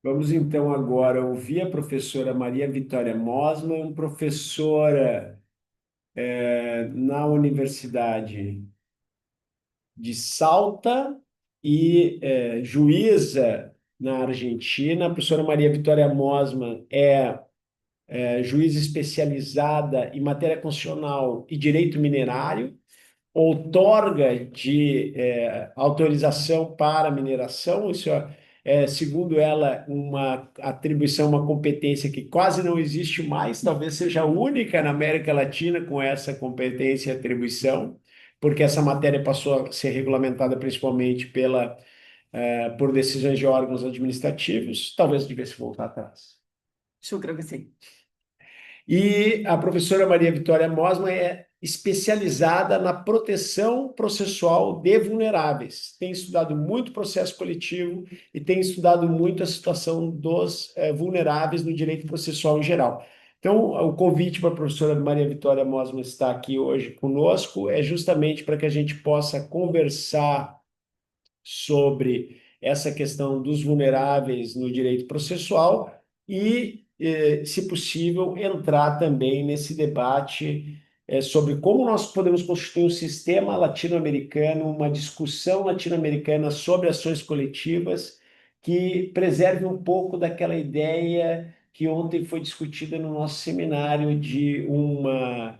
Vamos então agora ouvir a professora Maria Vitória Mosman, professora na Universidade de Salta e juíza na Argentina. A professora Maria Vitória Mosman é juíza especializada em matéria constitucional e direito minerário, outorga de autorização para mineração. Isso segundo ela, uma atribuição, uma competência que quase não existe mais, talvez seja a única na América Latina com essa competência e atribuição, porque essa matéria passou a ser regulamentada principalmente por decisões de órgãos administrativos, talvez devesse voltar atrás. Yo creo que sí. E a professora Maria Vitória Mosman é especializada na proteção processual de vulneráveis. Tem estudado muito processo coletivo e tem estudado muito a situação dos vulneráveis no direito processual em geral. Então, o convite para a professora Maria Vitória Mosman estar aqui hoje conosco é justamente para que a gente possa conversar sobre essa questão dos vulneráveis no direito processual e, se possível, entrar também nesse debate sobre como nós podemos constituir um sistema latino-americano, uma discussão latino-americana sobre ações coletivas que preserve um pouco daquela ideia que ontem foi discutida no nosso seminário de uma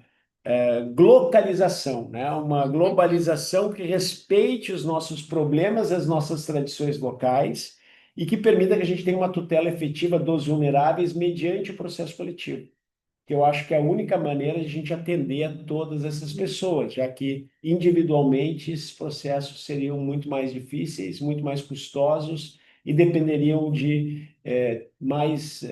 globalização, né? Uma globalização que respeite os nossos problemas, as nossas tradições locais e que permita que a gente tenha uma tutela efetiva dos vulneráveis mediante o processo coletivo. Que eu acho que é a única maneira de a gente atender a todas essas pessoas, já que individualmente esses processos seriam muito mais difíceis, muito mais custosos e dependeriam de mais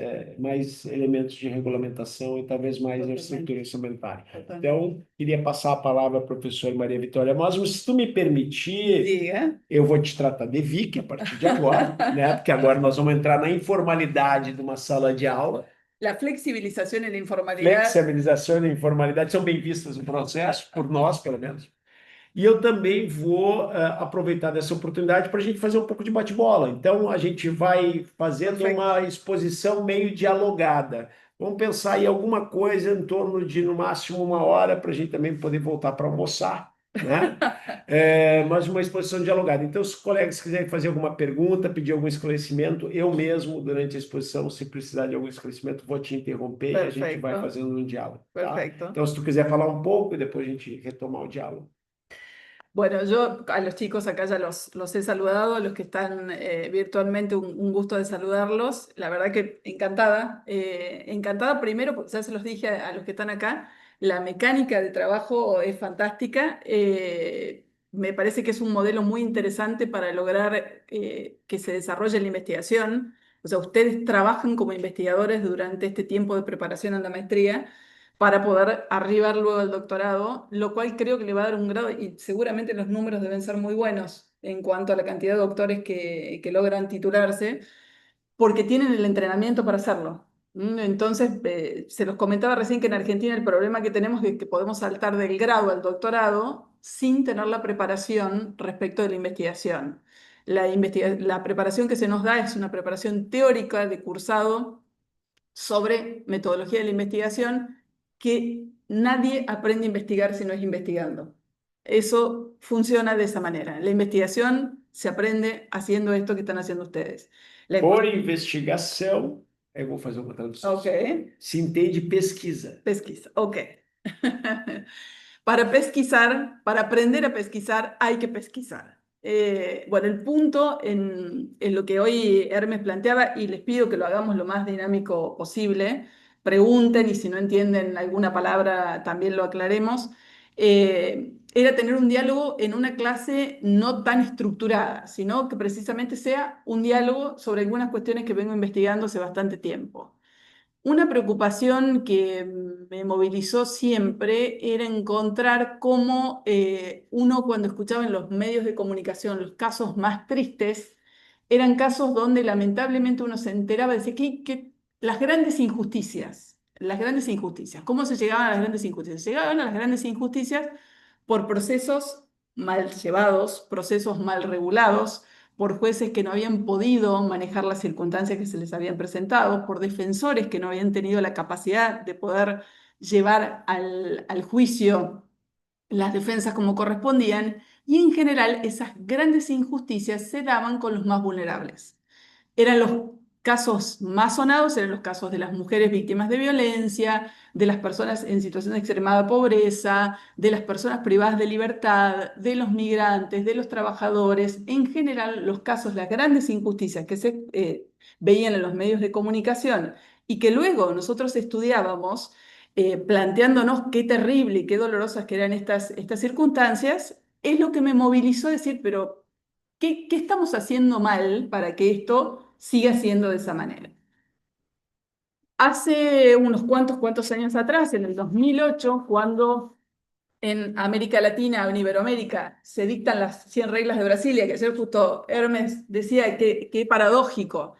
elementos de regulamentação e talvez mais da estrutura orçamentária. Então, queria passar a palavra à professora Maria Vitória Mosman. Mas, se tu me permitir, Diga. eu vou te tratar de Vicky a partir de agora, né? Porque agora nós vamos entrar na informalidade de uma sala de aula. La flexibilización y la informalidad. Flexibilização e informalidade são bem vistas no processo, por nós, pelo menos. E eu também vou aproveitar dessa oportunidade para a gente fazer um pouco de bate-bola. Então, a gente vai fazendo Perfecto. uma exposição meio dialogada. Vamos pensar em alguma coisa em torno de, no máximo, 1 hora, para a gente também poder voltar para almoçar, né? Mas uma exposição dialogada. Então, se os colegas quiserem fazer alguma pergunta, pedir algum esclarecimento, eu mesmo, durante a exposição, se precisar de algum esclarecimento, vou te interromper e a gente vai Perfecto. fazendo um diálogo. Tá? Perfecto. Então, se tu quiser falar um pouco, e depois a gente retomar o diálogo. Bueno, yo a los chicos acá ya los he saludado, a los que están virtualmente, un gusto de saludarlos. La verdad que encantada, encantada primero, porque ya se los dije a los que están acá, la mecánica de trabajo es fantástica. Me parece que es un modelo muy interesante para lograr que se desarrolle la investigación. O sea, ustedes trabajan como investigadores durante este tiempo de preparación en la maestría para poder arribar luego el doctorado, lo cual creo que le va a dar un grado, y seguramente los números deben ser muy buenos en cuanto a la cantidad de doctores que logran titularse, porque tienen el entrenamiento para hacerlo. Entonces, se los comentaba recién que en Argentina el problema que tenemos es que podemos saltar del grado al doctorado sin tener la preparación respecto de la investigación. La preparación que se nos da es una preparación teórica de cursado sobre metodología de la investigación, que nadie aprende a investigar si no es investigando. Eso funciona de esa manera. La investigación se aprende haciendo esto que están haciendo ustedes. Por investigação, eu vou fazer uma tradução. Ok. Se entende pesquisa. Pesquisa, ok. Para pesquisar, para aprender a pesquisar, hay que pesquisar. Bueno, el punto en lo que hoy Hermes planteaba, y les pido que lo hagamos lo más dinámico posible, pregunten y si no entienden alguna palabra también lo aclaremos, era tener un diálogo en una clase no tan estructurada, sino que precisamente sea un diálogo sobre algunas cuestiones que vengo investigando hace bastante tiempo. Una preocupación que me movilizó siempre era encontrar cómo uno cuando escuchaba en los medios de comunicación los casos más tristes, eran casos donde lamentablemente uno se enteraba, decía que las grandes injusticias, ¿cómo se llegaban a las grandes injusticias? Llegaban a las grandes injusticias por procesos mal llevados, procesos mal regulados, por jueces que no habían podido manejar las circunstancias que se les habían presentado, por defensores que no habían tenido la capacidad de poder llevar al juicio las defensas como correspondían, y en general esas grandes injusticias se daban con los más vulnerables. Eran los casos más sonados, eran los casos de las mujeres víctimas de violencia, de las personas en situación de extremada pobreza, de las personas privadas de libertad, de los migrantes, de los trabajadores. En general, los casos, las grandes injusticias que se veían en los medios de comunicación y que luego nosotros estudiábamos, planteándonos qué terrible y qué dolorosas que eran estas circunstancias, es lo que me movilizó a decir, pero ¿qué estamos haciendo mal para que esto siga siendo de esa manera? Hace unos cuantos años atrás, en el 2008, cuando en América Latina o en Iberoamérica se dictan las 100 reglas de Brasilia, que ayer justo Hermes decía que qué paradójico.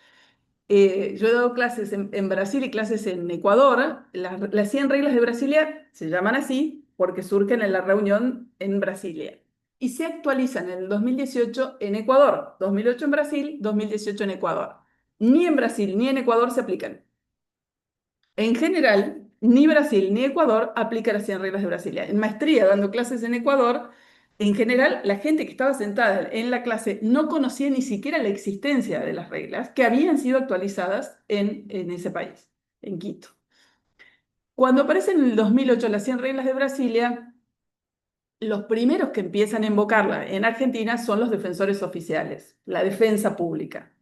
Yo he dado clases en Brasil y clases en Ecuador. Las 100 reglas de Brasilia se llaman así porque surgen en la reunión en Brasilia. Y se actualizan en el 2018 en Ecuador. 2008 en Brasil, 2018 en Ecuador. Ni en Brasil ni en Ecuador se aplican. En general, ni Brasil ni Ecuador aplican las 100 reglas de Brasilia. En maestría, dando clases en Ecuador, en general, la gente que estaba sentada en la clase no conocía ni siquiera la existencia de las reglas que habían sido actualizadas en ese país, en Quito. Cuando aparecen en el 2008 las 100 reglas de Brasilia, los primeros que empiezan a invocarla en Argentina son los defensores oficiales, la defensa pública.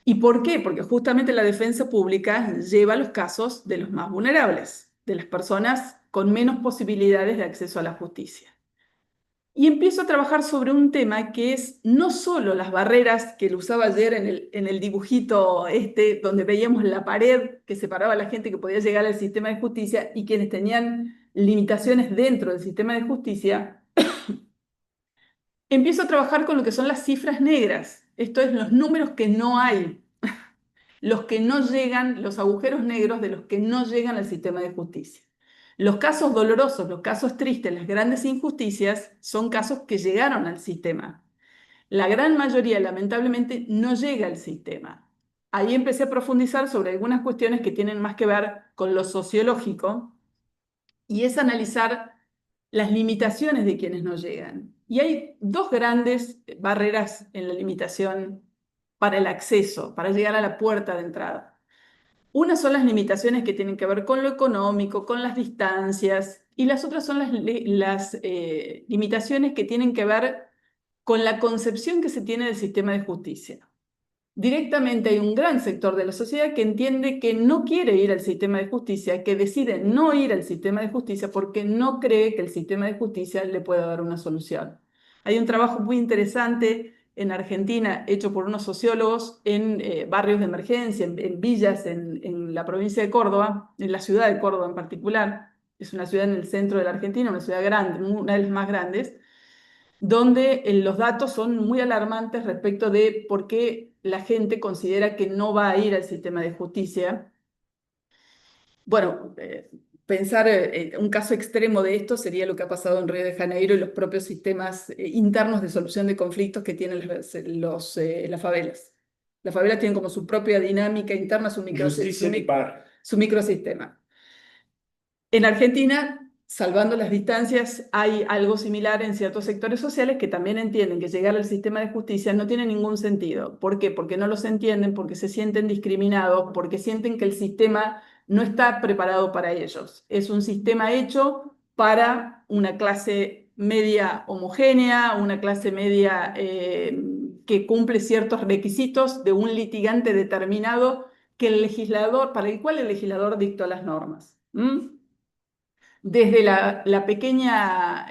¿Y por qué? Porque justamente la defensa pública lleva los casos de los más vulnerables, de las personas con menos posibilidades de acceso a la justicia. Y empiezo a trabajar sobre un tema que es no solo las barreras que lo usaba ayer en el dibujito donde veíamos la pared que separaba a la gente que podía llegar al sistema de justicia y quienes tenían limitaciones dentro del sistema de justicia. Empiezo a trabajar con lo que son las cifras negras, esto es los números que no hay, los que no llegan, los agujeros negros de los que no llegan al sistema de justicia. Los casos dolorosos, los casos tristes, las grandes injusticias son casos que llegaron al sistema. La gran mayoría, lamentablemente, no llega al sistema. Ahí empecé a profundizar sobre algunas cuestiones que tienen más que ver con lo sociológico y es analizar las limitaciones de quienes no llegan. Y hay dos grandes barreras en la limitación para el acceso, para llegar a la puerta de entrada. Una son las limitaciones que tienen que ver con lo económico, con las distancias, y las otras son las limitaciones que tienen que ver con la concepción que se tiene del sistema de justicia. Directamente hay un gran sector de la sociedad que entiende que no quiere ir al sistema de justicia, que decide no ir al sistema de justicia porque no cree que el sistema de justicia le pueda dar una solución. Hay un trabajo muy interesante en Argentina hecho por unos sociólogos en barrios de emergencia, en villas en la provincia de Córdoba, en la ciudad de Córdoba en particular. Es una ciudad en el centro de la Argentina, una ciudad grande, una de las más grandes, donde los datos son muy alarmantes respecto de por qué la gente considera que no va a ir al sistema de justicia. Bueno, pensar un caso extremo de esto sería lo que ha pasado en Río de Janeiro y los propios sistemas internos de solución de conflictos que tienen las favelas. Las favelas tienen como su propia dinámica interna, Justicia de par. su microsistema. En Argentina, salvando las distancias, hay algo similar en ciertos sectores sociales que también entienden que llegar al sistema de justicia no tiene ningún sentido. ¿Por qué? Porque no los entienden, porque se sienten discriminados, porque sienten que el sistema no está preparado para ellos. Es un sistema hecho para una clase media homogénea, una clase media que cumple ciertos requisitos de un litigante determinado para el cual el legislador dictó las normas. Desde la pequeña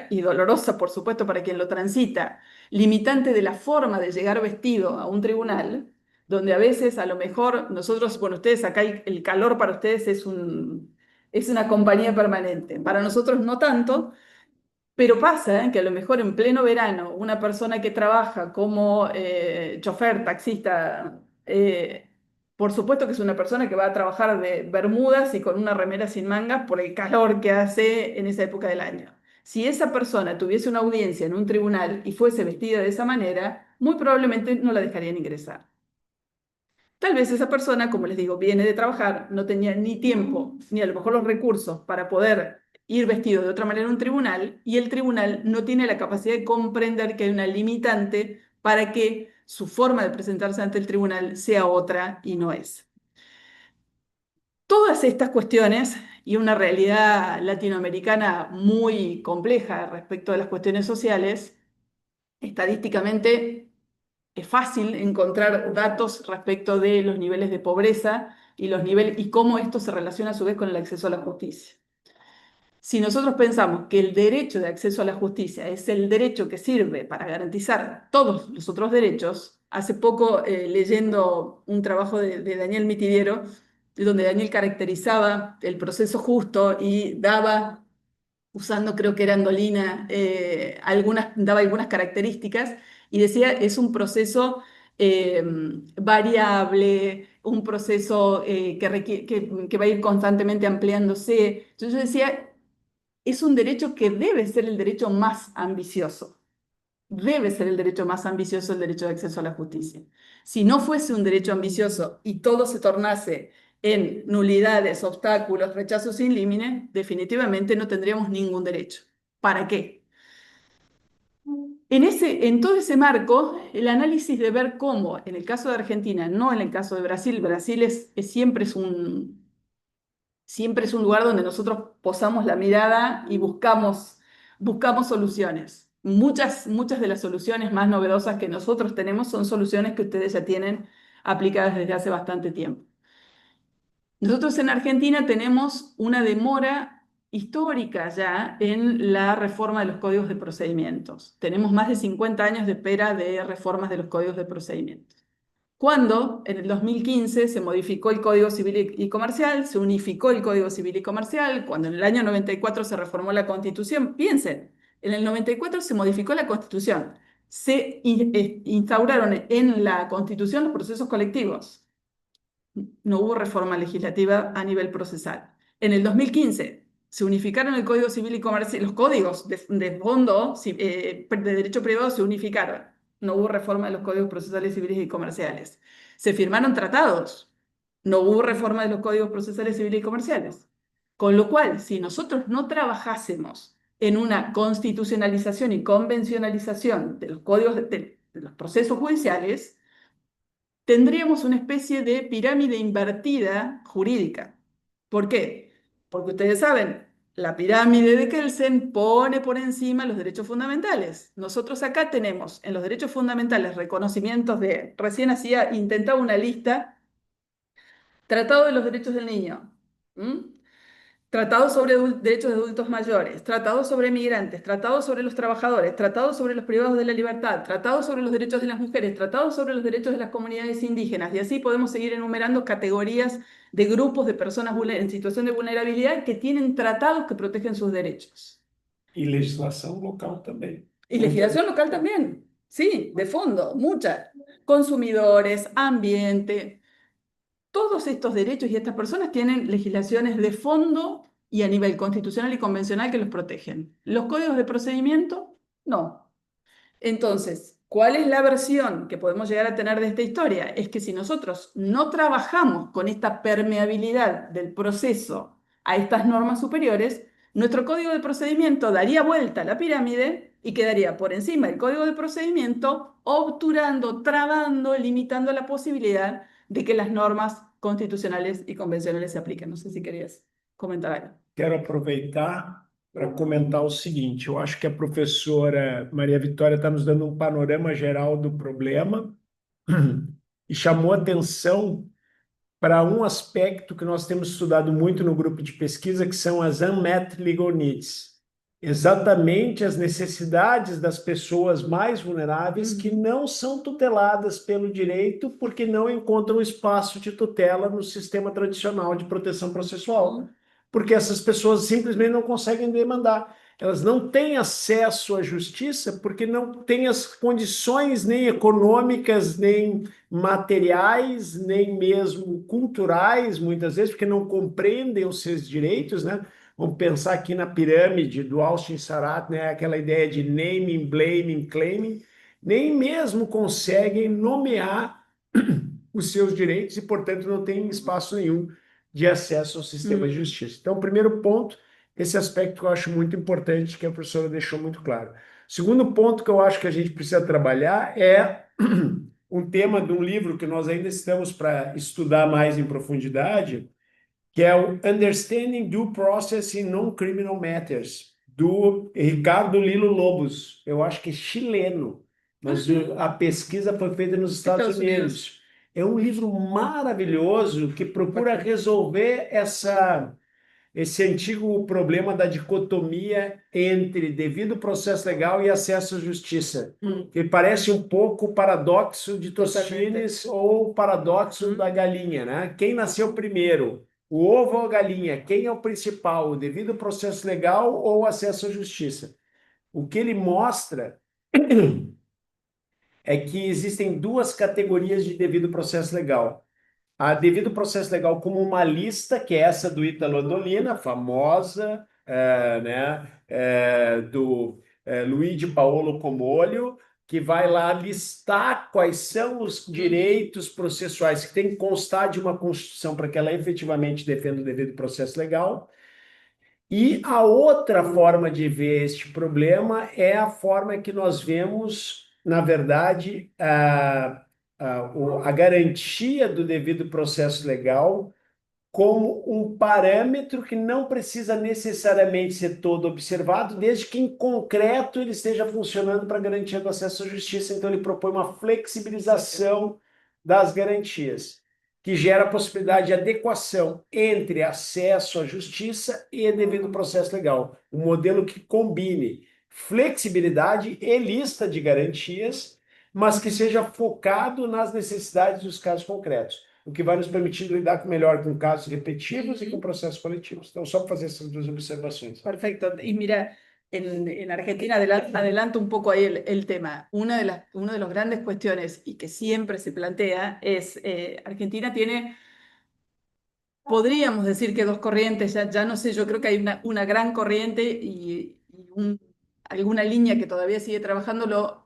y dolorosa, por supuesto, para quien lo transita, limitante de la forma de llegar vestido a un tribunal, donde a veces a lo mejor nosotros, bueno, ustedes acá el calor para ustedes es una compañía permanente, para nosotros no tanto, pero pasa que a lo mejor en pleno verano una persona que trabaja como chofer, taxista, por supuesto que es una persona que va a trabajar de bermudas y con una remera sin mangas por el calor que hace en esa época del año. Si esa persona tuviese una audiencia en un tribunal y fuese vestida de esa manera, muy probablemente no la dejarían ingresar. Tal vez esa persona, como les digo, viene de trabajar, no tenía ni tiempo, ni a lo mejor los recursos para poder ir vestido de otra manera a un tribunal, y el tribunal no tiene la capacidad de comprender que hay una limitante para que su forma de presentarse ante el tribunal sea otra y no es. Todas estas cuestiones y una realidad latinoamericana muy compleja respecto a las cuestiones sociales, estadísticamente es fácil encontrar datos respecto de los niveles de pobreza y los niveles y cómo esto se relaciona a su vez con el acceso a la justicia. Si nosotros pensamos que el derecho de acceso a la justicia es el derecho que sirve para garantizar todos los otros derechos, hace poco leyendo un trabajo de Daniel Mitidiero, donde Daniel caracterizaba el proceso justo y daba, usando creo que era Andolina, daba algunas características y decía es un proceso eh, variable, un proceso que va a ir constantemente ampliándose. Entonces yo decía, es un derecho que debe ser el derecho más ambicioso. Debe ser el derecho más ambicioso el derecho de acceso a la justicia. Si no fuese un derecho ambicioso y todo se tornase en nulidades, obstáculos, rechazos sin límite, definitivamente no tendríamos ningún derecho. ¿Para qué? En todo ese marco, el análisis de ver cómo, en el caso de Argentina, no en el caso de Brasil, Brasil siempre es un lugar donde nosotros posamos la mirada y buscamos soluciones. Muchas de las soluciones más novedosas que nosotros tenemos son soluciones que ustedes ya tienen aplicadas desde hace bastante tiempo. Nosotros en Argentina tenemos una demora histórica ya en la reforma de los códigos de procedimientos. Tenemos más de 50 años de espera de reformas de los códigos de procedimientos. Cuando en el 2015 se modificó el Código Civil y Comercial, se unificó el Código Civil y Comercial, cuando en el año 94 se reformó la Constitución, piensen, en el 94 se modificó la Constitución, se instauraron en la Constitución los procesos colectivos, no hubo reforma legislativa a nivel procesal. En el 2015 se unificaron el Código Civil y Comercial, los códigos de fondo de derecho privado se unificaron. No hubo reforma de los códigos procesales civiles y comerciales. Se firmaron tratados. No hubo reforma de los códigos procesales civiles y comerciales. Con lo cual, si nosotros no trabajásemos en una constitucionalización y convencionalización de los códigos de los procesos judiciales, tendríamos una especie de pirámide invertida jurídica. ¿Por qué? Porque ustedes saben, la pirámide de Kelsen pone por encima los derechos fundamentales. Nosotros acá tenemos en los derechos fundamentales reconocimientos recién intentaba una lista, Tratado de los Derechos del Niño, Tratado sobre derechos de adultos mayores, Tratado sobre migrantes, Tratado sobre los trabajadores, Tratado sobre los privados de la libertad, Tratado sobre los derechos de las mujeres, Tratado sobre los derechos de las comunidades indígenas, y así podemos seguir enumerando categorías de grupos de personas en situación de vulnerabilidad que tienen tratados que protegen sus derechos. E legislação local também. Y legislación local también, sí, de fondo, mucha. Consumidores, ambiente, todos estos derechos y estas personas tienen legislaciones de fondo y a nivel constitucional y convencional que los protegen. Los códigos de procedimiento, no. Entonces, ¿cuál es la versión que podemos llegar a tener de esta historia? Es que si nosotros no trabajamos con esta permeabilidad del proceso a estas normas superiores, nuestro código de procedimiento daría vuelta a la pirámide y quedaría por encima del código de procedimiento, obturando, trabando, limitando la posibilidad de que las normas constitucionales y convencionales se apliquen. No sé si querías comentar algo. Quero aproveitar para comentar o seguinte: eu acho que a professora Maria Vitória está nos dando um panorama geral do problema e chamou atenção para um aspecto que nós temos estudado muito no grupo de pesquisa, que são as unmet legal needs. Exatamente as necessidades das pessoas mais vulneráveis que não são tuteladas pelo direito porque não encontram espaço de tutela no sistema tradicional de proteção processual. Porque essas pessoas simplesmente não conseguem demandar. Elas não têm acesso à justiça porque não têm as condições nem econômicas, nem materiais, nem mesmo culturais, muitas vezes, porque não compreendem os seus direitos, né? Vamos pensar aqui na pirâmide do Austin Sarat, né? Aquela ideia de naming, blaming, claiming, nem mesmo conseguem nomear os seus direitos e, portanto, não tem espaço nenhum de acesso ao sistema de justiça. Então, primeiro ponto, esse aspecto que eu acho muito importante, que a professora deixou muito claro. Segundo ponto que eu acho que a gente precisa trabalhar é um tema de um livro que nós ainda estamos para estudar mais em profundidade, que é o Understanding Due Process in Non-Criminal Matters, do Ricardo Lilo Lobos. Eu acho que é chileno, mas a pesquisa foi feita nos Estados Unidos. É um livro maravilhoso que procura resolver esse antigo problema da dicotomia entre devido processo legal e acesso à justiça, que parece um pouco o paradoxo de Tostines ou o paradoxo da galinha, né? Quem nasceu primeiro, o ovo ou a galinha? Quem é o principal, o devido processo legal ou o acesso à justiça? O que ele mostra é que existem duas categorias de devido processo legal. A devido processo legal como uma lista, que é essa do Ítalo Andolina, famosa, do Luigi Paolo Comolho, que vai lá listar quais são os direitos processuais que tem que constar de uma Constituição para que ela efetivamente defenda o devido processo legal. E a outra forma de ver este problema é a forma que nós vemos, na verdade, a garantia do devido processo legal como um parâmetro que não precisa necessariamente ser todo observado, desde que em concreto ele esteja funcionando para garantia do acesso à justiça. Então, ele propõe uma flexibilização das garantias, que gera a possibilidade de adequação entre acesso à justiça e devido processo legal. Um modelo que combine flexibilidade e lista de garantias, mas que seja focado nas necessidades dos casos concretos, o que vai nos permitir lidar melhor com casos repetitivos e com processos coletivos. Então, só para fazer essas duas observações. Perfecto. Y mira, en Argentina, adelanto un poco ahí el tema. Una de las grandes cuestiones y que siempre se plantea es, Argentina tiene, podríamos decir que dos corrientes, ya no sé, yo creo que hay una gran corriente y alguna línea que todavía sigue trabajándolo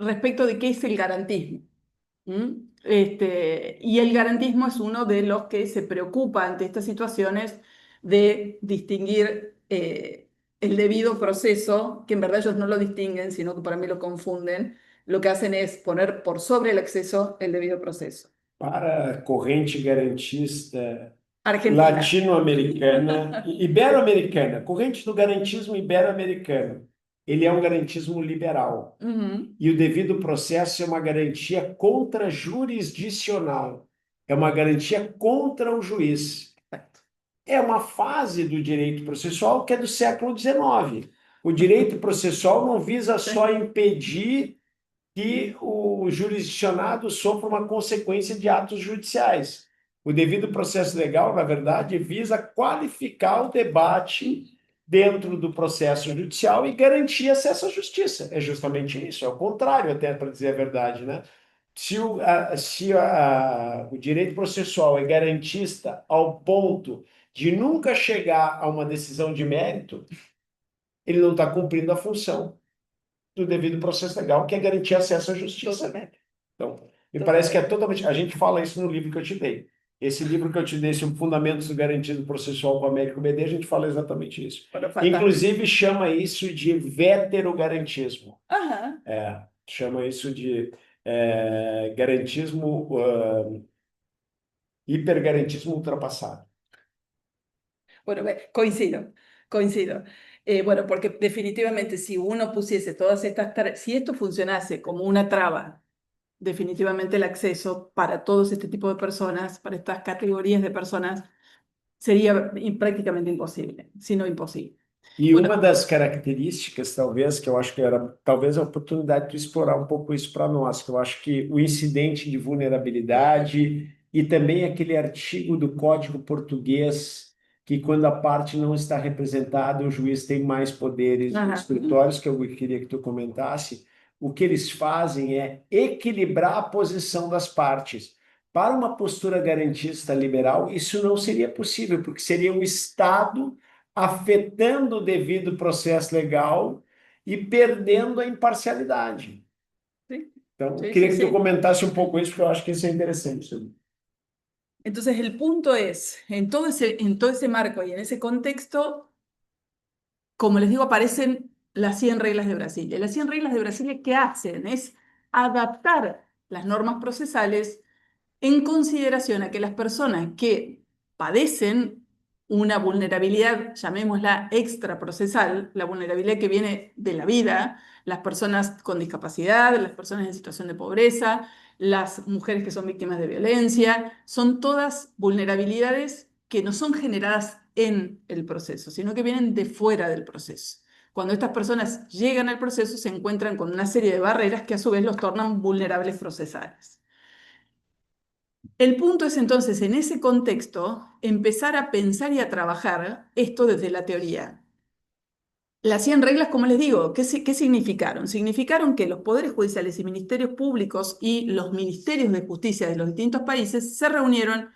respecto de qué es el garantismo. Y el garantismo es uno de los que se preocupa ante estas situaciones de distinguir el debido proceso, que en verdad ellos no lo distinguen, sino que para mí lo confunden. Lo que hacen es poner por sobre el acceso el debido proceso. Para a corrente garantista Argentina. latino-americana, ibero-americana, corrente do garantismo ibero-americano, ele é um garantismo liberal. E o devido processo é uma garantia contrajurisdicional, é uma garantia contra o juiz. É uma fase do direito processual que é do século XIX. O direito processual não visa só impedir que o jurisdicionado sofra uma consequência de atos judiciais. O devido processo legal, na verdade, visa qualificar o debate dentro do processo judicial e garantir acesso à justiça. É justamente isso, é o contrário, até para dizer a verdade, né? Se o direito processual é garantista ao ponto de nunca chegar a uma decisão de mérito, ele não está cumprindo a função do devido processo legal, que é garantir acesso à justiça. Totalmente. Então, me parece que é totalmente... A gente fala isso no livro que eu te dei. Esse livro que eu te dei, sobre Fundamentos do Garantido Processual com a Américo BD, a gente fala exatamente isso. Inclusive, chama isso de veterogarantismo. Chama isso de garantismo, hipergarantismo ultrapassado. Bueno, coincido. Bueno, porque definitivamente si uno pusiese todas estas, si esto funcionase como una traba, definitivamente el acceso para todos este tipo de personas, para estas categorías de personas, sería prácticamente imposible, si no imposible. E uma das características, talvez, que eu acho que era talvez a oportunidade de explorar um pouco isso para nós, que eu acho que o incidente de vulnerabilidade e também aquele artigo do Código Português, que quando a parte não está representada, o juiz tem mais poderes nos escritórios, que eu queria que tu comentasse, o que eles fazem é equilibrar a posição das partes. Para uma postura garantista liberal, isso não seria possível, porque seria o Estado afetando o devido processo legal e perdendo a imparcialidade. Sí, Então, sí, queria sí, que tu sí. comentasse um pouco isso, porque eu acho que isso é interessante. Entonces, el punto es, en todo ese marco y en ese contexto, como les digo, aparecen las 100 reglas de Brasil. Y las 100 reglas de Brasil, ¿qué hacen? Es adaptar las normas procesales en consideración a que las personas que padecen una vulnerabilidad, llamémosla extraprocesal, la vulnerabilidad que viene de la vida, las personas con discapacidad, las personas en situación de pobreza, las mujeres que son víctimas de violencia, son todas vulnerabilidades que no son generadas en el proceso, sino que vienen de fuera del proceso. Cuando estas personas llegan al proceso, se encuentran con una serie de barreras que a su vez los tornan vulnerables procesales. El punto es entonces, en ese contexto, empezar a pensar y a trabajar esto desde la teoría. Las 100 reglas, como les digo, ¿qué significaron? Significaron que los poderes judiciales y ministerios públicos y los ministerios de justicia de los distintos países se reunieron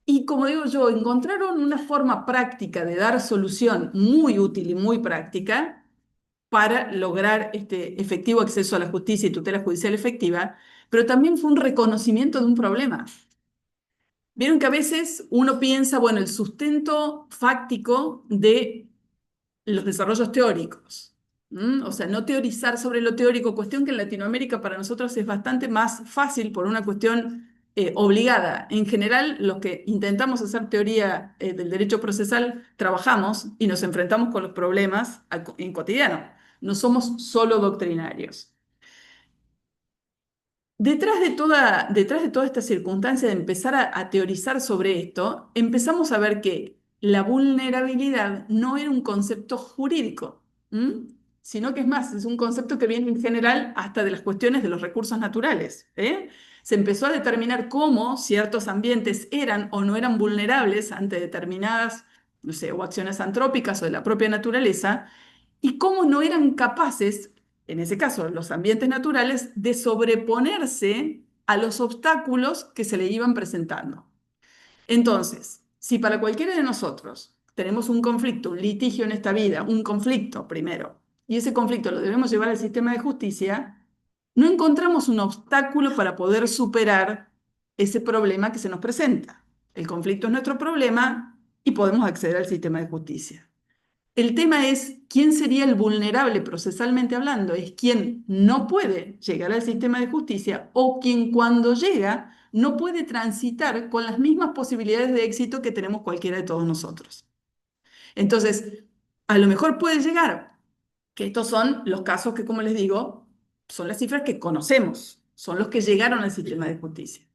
y, como digo yo, encontraron una forma práctica de dar solución muy útil y muy práctica para lograr este efectivo acceso a la justicia y tutela judicial efectiva, pero también fue un reconocimiento de un problema. Vieron que a veces uno piensa, bueno, el sustento fáctico de los desarrollos teóricos. O sea, no teorizar sobre lo teórico, cuestión que en Latinoamérica para nosotros es bastante más fácil por una cuestión obligada. En general, los que intentamos hacer teoría del derecho procesal, trabajamos y nos enfrentamos con los problemas en cotidiano. No somos solo doctrinarios. Detrás de toda esta circunstancia de empezar a teorizar sobre esto, empezamos a ver que la vulnerabilidad no era un concepto jurídico, ¿m? Sino que es más, es un concepto que viene en general hasta de las cuestiones de los recursos naturales, ¿eh? Se empezó a determinar cómo ciertos ambientes eran o no eran vulnerables ante determinadas, no sé, o acciones antrópicas o de la propia naturaleza, y cómo no eran capaces, en ese caso los ambientes naturales, de sobreponerse a los obstáculos que se le iban presentando. Entonces, si para cualquiera de nosotros tenemos un conflicto, un litigio en esta vida, un conflicto primero, y ese conflicto lo debemos llevar al sistema de justicia, no encontramos un obstáculo para poder superar ese problema que se nos presenta. El conflicto es nuestro problema y podemos acceder al sistema de justicia. El tema es quién sería el vulnerable procesalmente hablando, es quien no puede llegar al sistema de justicia o quien cuando llega no puede transitar con las mismas posibilidades de éxito que tenemos cualquiera de todos nosotros. Entonces, a lo mejor puede llegar, que estos son los casos que, como les digo, son las cifras que conocemos, son los que llegaron al sistema de justicia.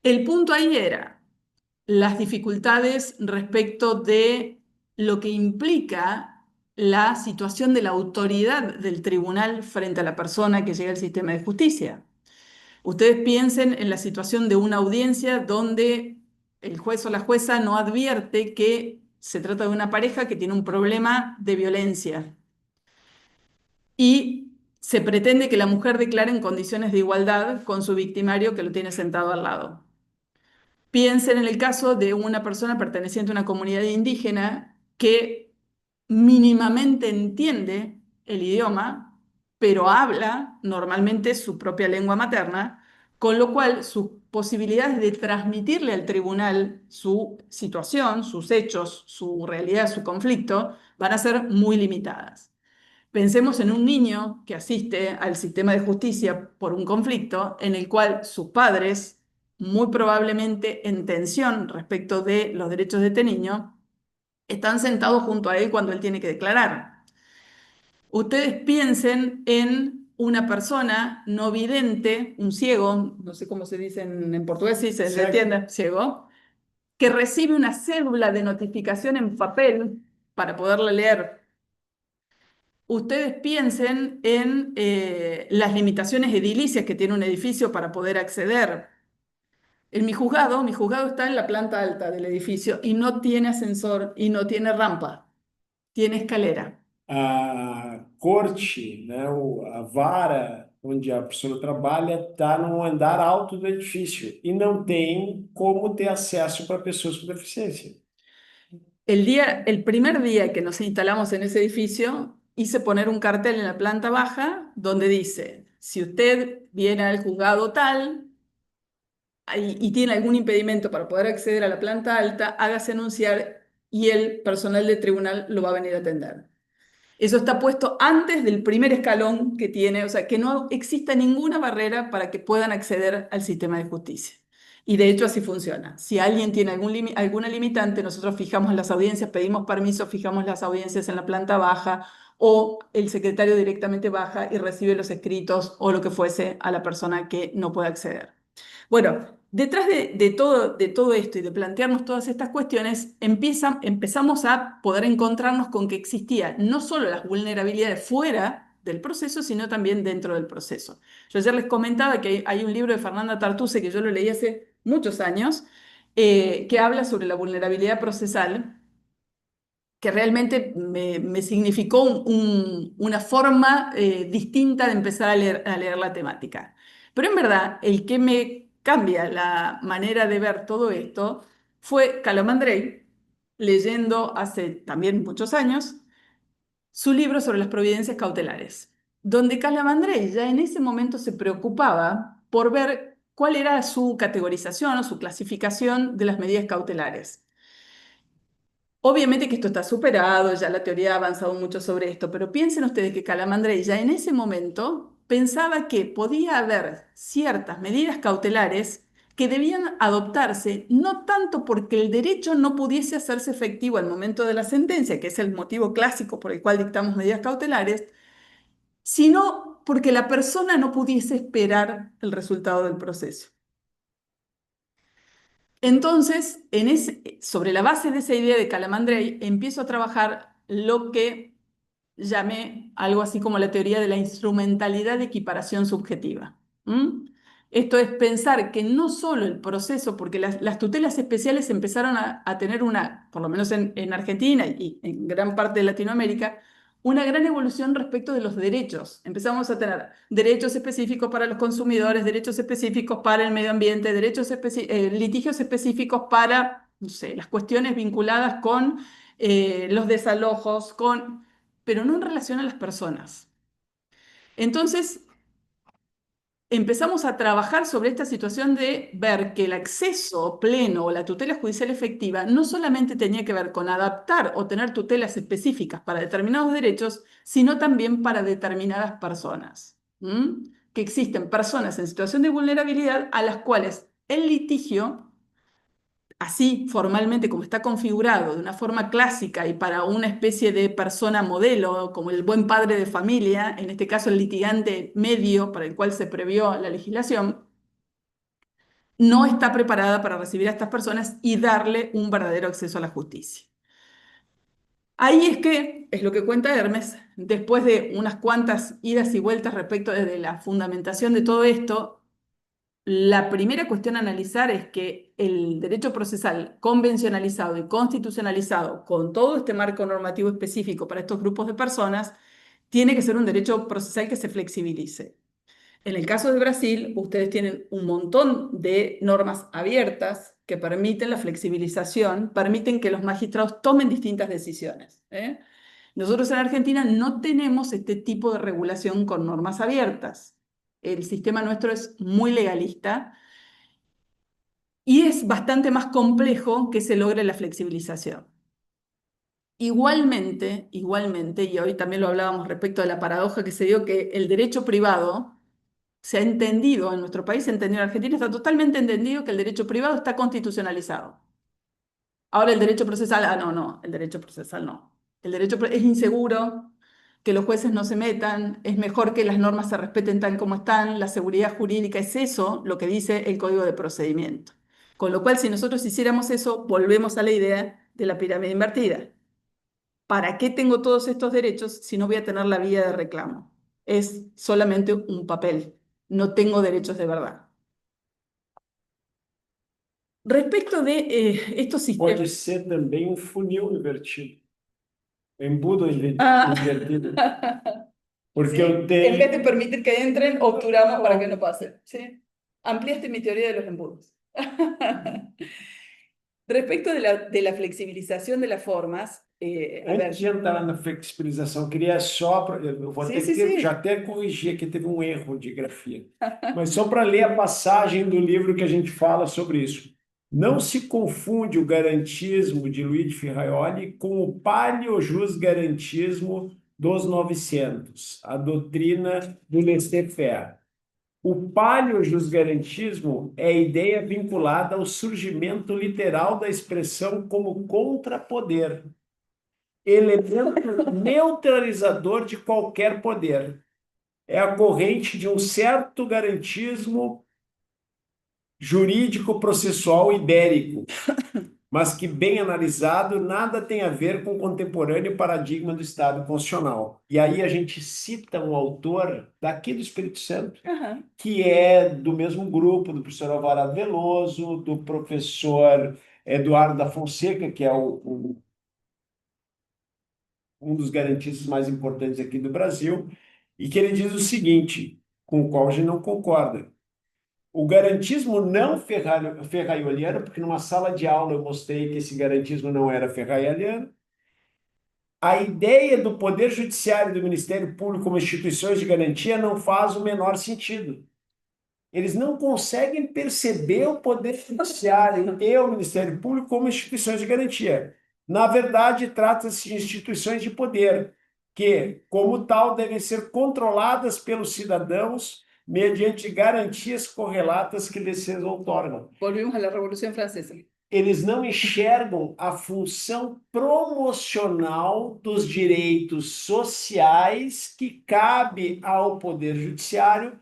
El punto ahí era las dificultades respecto de lo que implica la situación de la autoridad del tribunal frente a la persona que llega al sistema de justicia. Ustedes piensen en la situación de una audiencia donde el juez o la jueza no advierte que se trata de una pareja que tiene un problema de violencia y se pretende que la mujer declare en condiciones de igualdad con su victimario que lo tiene sentado al lado. Piensen en el caso de una persona perteneciente a una comunidad indígena que mínimamente entiende el idioma, pero habla normalmente su propia lengua materna, con lo cual sus posibilidades de transmitirle al tribunal su situación, sus hechos, su realidad, su conflicto, van a ser muy limitadas. Pensemos en un niño que asiste al sistema de justicia por un conflicto en el cual sus padres, muy probablemente en tensión respecto de los derechos de este niño, están sentados junto a él cuando él tiene que declarar. Ustedes piensen en una persona no vidente, un ciego, no sé cómo se dice en portugués, si se entiende, ciego, que recibe una cédula de notificación en papel para poderla leer. Ustedes piensen en las limitaciones edilicias que tiene un edificio para poder acceder. En mi juzgado está en la planta alta del edificio y no tiene ascensor y no tiene rampa, tiene escalera. A corte, né, a vara onde a pessoa trabalha está no andar alto do edifício e não tem como ter acesso para pessoas com deficiência. El primer día que nos instalamos en ese edificio, hice poner un cartel en la planta baja donde dice, si usted viene al juzgado tal y tiene algún impedimento para poder acceder a la planta alta, hágase anunciar y el personal del tribunal lo va a venir a atender. Eso está puesto antes del primer escalón que tiene, o sea, que no exista ninguna barrera para que puedan acceder al sistema de justicia. Y de hecho así funciona. Si alguien tiene alguna limitante, nosotros fijamos las audiencias, pedimos permiso, fijamos las audiencias en la planta baja o el secretario directamente baja y recibe los escritos o lo que fuese a la persona que no puede acceder. Bueno, detrás de todo esto y de plantearnos todas estas cuestiones, empezamos a poder encontrarnos con que existía no solo las vulnerabilidades fuera del proceso, sino también dentro del proceso. Yo ayer les comentaba que hay un libro de Fernanda Tartuse que yo lo leí hace muchos años, que habla sobre la vulnerabilidad procesal, que realmente me significó una forma distinta de empezar a leer la temática. Pero en verdad, el que me cambia la manera de ver todo esto fue Calamandrei, leyendo hace también muchos años su libro sobre las providencias cautelares, donde Calamandrei ya en ese momento se preocupaba por ver cuál era su categorización o su clasificación de las medidas cautelares. Obviamente que esto está superado, ya la teoría ha avanzado mucho sobre esto, pero piensen ustedes que Calamandrei ya en ese momento pensaba que podía haber ciertas medidas cautelares que debían adoptarse no tanto porque el derecho no pudiese hacerse efectivo al momento de la sentencia, que es el motivo clásico por el cual dictamos medidas cautelares, sino porque la persona no pudiese esperar el resultado del proceso. Entonces, sobre la base de esa idea de Calamandrei, empiezo a trabajar lo que llamé algo así como la teoría de la instrumentalidad de equiparación subjetiva. ¿Mm? Esto es pensar que no solo el proceso, porque las tutelas especiales empezaron a tener por lo menos en Argentina y en gran parte de Latinoamérica, una gran evolución respecto de los derechos. Empezamos a tener derechos específicos para los consumidores, derechos específicos para el medio ambiente, litigios específicos para, no sé, las cuestiones vinculadas con los desalojos, pero no en relación a las personas. Entonces, empezamos a trabajar sobre esta situación de ver que el acceso pleno o la tutela judicial efectiva no solamente tenía que ver con adaptar o tener tutelas específicas para determinados derechos, sino también para determinadas personas. Que existen personas en situación de vulnerabilidad a las cuales el litigio así formalmente como está configurado, de una forma clásica y para una especie de persona modelo, como el buen padre de familia, en este caso el litigante medio para el cual se previó la legislación, no está preparada para recibir a estas personas y darle un verdadero acceso a la justicia. Ahí es lo que cuenta Hermes, después de unas cuantas idas y vueltas respecto de la fundamentación de todo esto. La primera cuestión a analizar es que el derecho procesal convencionalizado y constitucionalizado con todo este marco normativo específico para estos grupos de personas tiene que ser un derecho procesal que se flexibilice. En el caso de Brasil, ustedes tienen un montón de normas abiertas que permiten la flexibilización, permiten que los magistrados tomen distintas decisiones. Nosotros en Argentina no tenemos este tipo de regulación con normas abiertas. El sistema nuestro es muy legalista y es bastante más complejo que se logre la flexibilización. Igualmente, y hoy también lo hablábamos respecto de la paradoja que se dio, que el derecho privado se ha entendido, en nuestro país, se ha entendido en Argentina, está totalmente entendido que el derecho privado está constitucionalizado. Ahora el derecho procesal, no, el derecho procesal no. Es inseguro, que los jueces no se metan, es mejor que las normas se respeten tal como están, la seguridad jurídica es eso, lo que dice el Código de Procedimiento. Con lo cual, si nosotros hiciéramos eso, volvemos a la idea de la pirámide invertida. ¿Para qué tengo todos estos derechos si no voy a tener la vía de reclamo? Es solamente un papel, no tengo derechos de verdad. Respecto de estos Pode sistemas... ser também funil invertido, embudo invertido, porque Sí, eu en vez tenho. de permitir que entren, obturamos para que no pasen. ¿Sí? Ampliaste mi teoría de los embudos. Respecto de la flexibilización de las formas, a ver, Antes de entrar na flexibilização, queria só, eu vou sí, ter sí, que sí. já até corrigir aqui, teve um erro de grafia. Mas só para ler a passagem do livro que a gente fala sobre isso. Não se confunde o garantismo de Luigi Ferraioli com o paleojus-garantismo dos 900, a doutrina do laissez-faire. O paleojus-garantismo é a ideia vinculada ao surgimento literal da expressão como contrapoder, elemento neutralizador de qualquer poder. É a corrente de um certo garantismo jurídico-processual ibérico, mas que, bem analisado, nada tem a ver com o contemporâneo paradigma do Estado constitucional. E aí a gente cita um autor daqui do Espírito Santo, Ajá. que é do mesmo grupo do professor Alvarado Veloso, do professor Eduardo da Fonseca, que é um dos garantistas mais importantes aqui do Brasil, e que ele diz o seguinte, com o qual a gente não concorda. O garantismo não ferraioliano, porque numa sala de aula eu mostrei que esse garantismo não era ferraioliano, a ideia do Poder Judiciário e do Ministério Público como instituições de garantia não faz o menor sentido. Eles não conseguem perceber o Poder Judiciário e o Ministério Público como instituições de garantia. Na verdade, trata-se de instituições de poder, que, como tal, devem ser controladas pelos cidadãos mediante garantias correlatas que lhes sejam outorgam. Volvimos a la Revolución Francesa. Eles não enxergam a função promocional dos direitos sociais que cabe ao Poder Judiciário,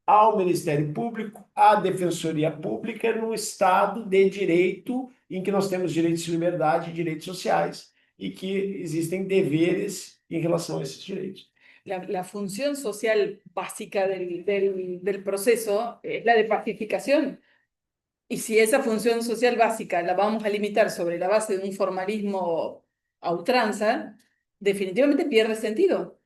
ao Ministério Público, à Defensoria Pública, no Estado de direito, em que nós temos direitos de liberdade e direitos sociais, e que existem deveres em relação a esses direitos. La función social básica del proceso es la de pacificación. Y si esa función social básica la vamos a limitar sobre la base de un formalismo a ultranza, definitivamente pierde sentido.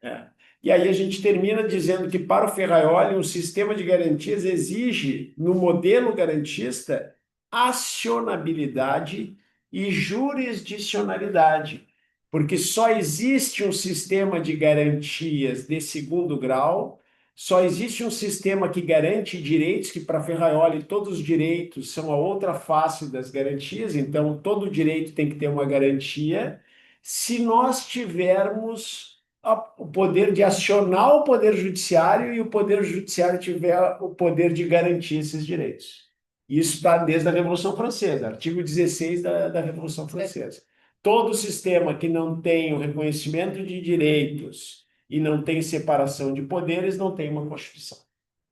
E aí a gente termina dizendo que para o Ferraioli um sistema de garantias exige, no modelo garantista, acionabilidade e jurisdicionalidade, porque só existe um sistema de garantias de segundo grau, só existe um sistema que garante direitos, que para Ferraioli todos os direitos são a outra face das garantias, então todo direito tem que ter uma garantia, se nós tivermos o poder de acionar o Poder Judiciário e o Poder Judiciário tiver o poder de garantir esses direitos. Isso está desde a Revolução Francesa, artigo 16 da Revolução Francesa. Todo sistema que não tem o reconhecimento de direitos e não tem separação de poderes não tem uma Constituição.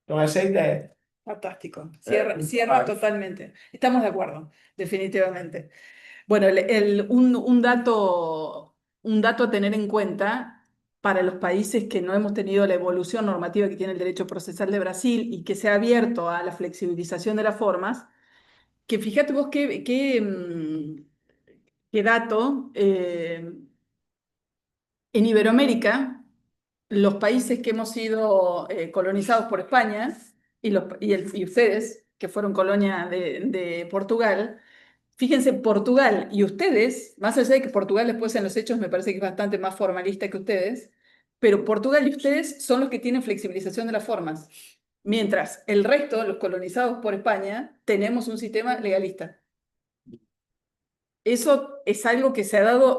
Então, essa é a ideia. Fantástico. Cierra totalmente. Estamos de acuerdo, definitivamente. Bueno, un dato a tener en cuenta para los países que no hemos tenido la evolución normativa que tiene el derecho procesal de Brasil y que se ha abierto a la flexibilización de las formas, que fíjate vos qué dato, en Iberoamérica, los países que hemos sido colonizados por España y ustedes, que fueron colonia de Portugal, fíjense, Portugal y ustedes, más allá de que Portugal después en los hechos me parece que es bastante más formalista que ustedes, pero Portugal y ustedes son los que tienen flexibilización de las formas, mientras el resto, los colonizados por España, tenemos un sistema legalista. Eso es algo que se ha dado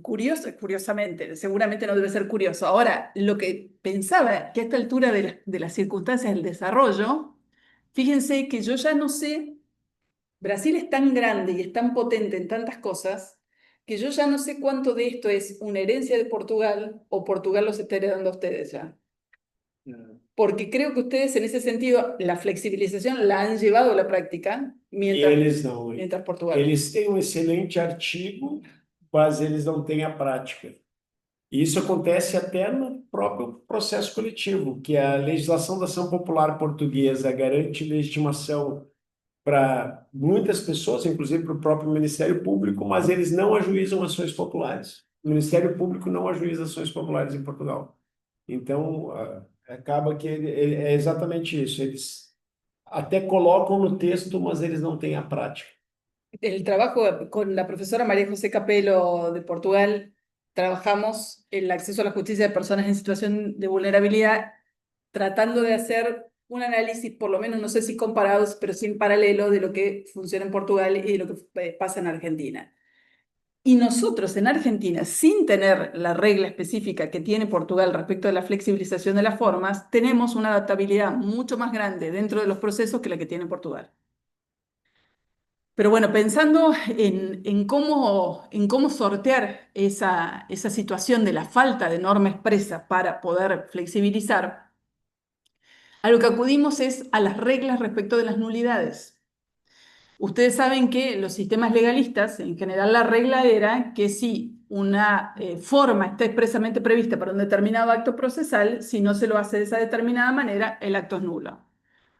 curiosamente, seguramente no debe ser curioso. Ahora, lo que pensaba que a esta altura de las circunstancias del desarrollo, fíjense que yo ya no sé. Brasil es tan grande y es tan potente en tantas cosas que yo ya no sé cuánto de esto es una herencia de Portugal o Portugal los está heredando a ustedes ya. Porque creo que ustedes en ese sentido la flexibilización la han llevado a la práctica mientras Portugal. Eles têm excelente artigo, mas eles não têm a prática. E isso acontece até no próprio processo coletivo, que a legislação da ação popular portuguesa garante legitimação para muitas pessoas, inclusive para o próprio Ministério Público, mas eles não ajuizam ações populares. O Ministério Público não ajuiza ações populares em Portugal. Então, acaba que é exatamente isso. Eles até colocam no texto, mas eles não têm a prática. El trabajo con la profesora María José Capelo de Portugal, trabajamos el acceso a la justicia de personas en situación de vulnerabilidad, tratando de hacer un análisis, por lo menos no sé si comparados, pero sí en paralelo de lo que funciona en Portugal y de lo que pasa en Argentina. Y nosotros en Argentina, sin tener la regla específica que tiene Portugal respecto a la flexibilización de las formas, tenemos una adaptabilidad mucho más grande dentro de los procesos que la que tiene Portugal. Pero bueno, pensando en cómo sortear esa situación de la falta de norma expresa para poder flexibilizar, a lo que acudimos es a las reglas respecto de las nulidades. Ustedes saben que los sistemas legalistas, en general la regla era que si una forma está expresamente prevista para un determinado acto procesal, si no se lo hace de esa determinada manera, el acto es nulo.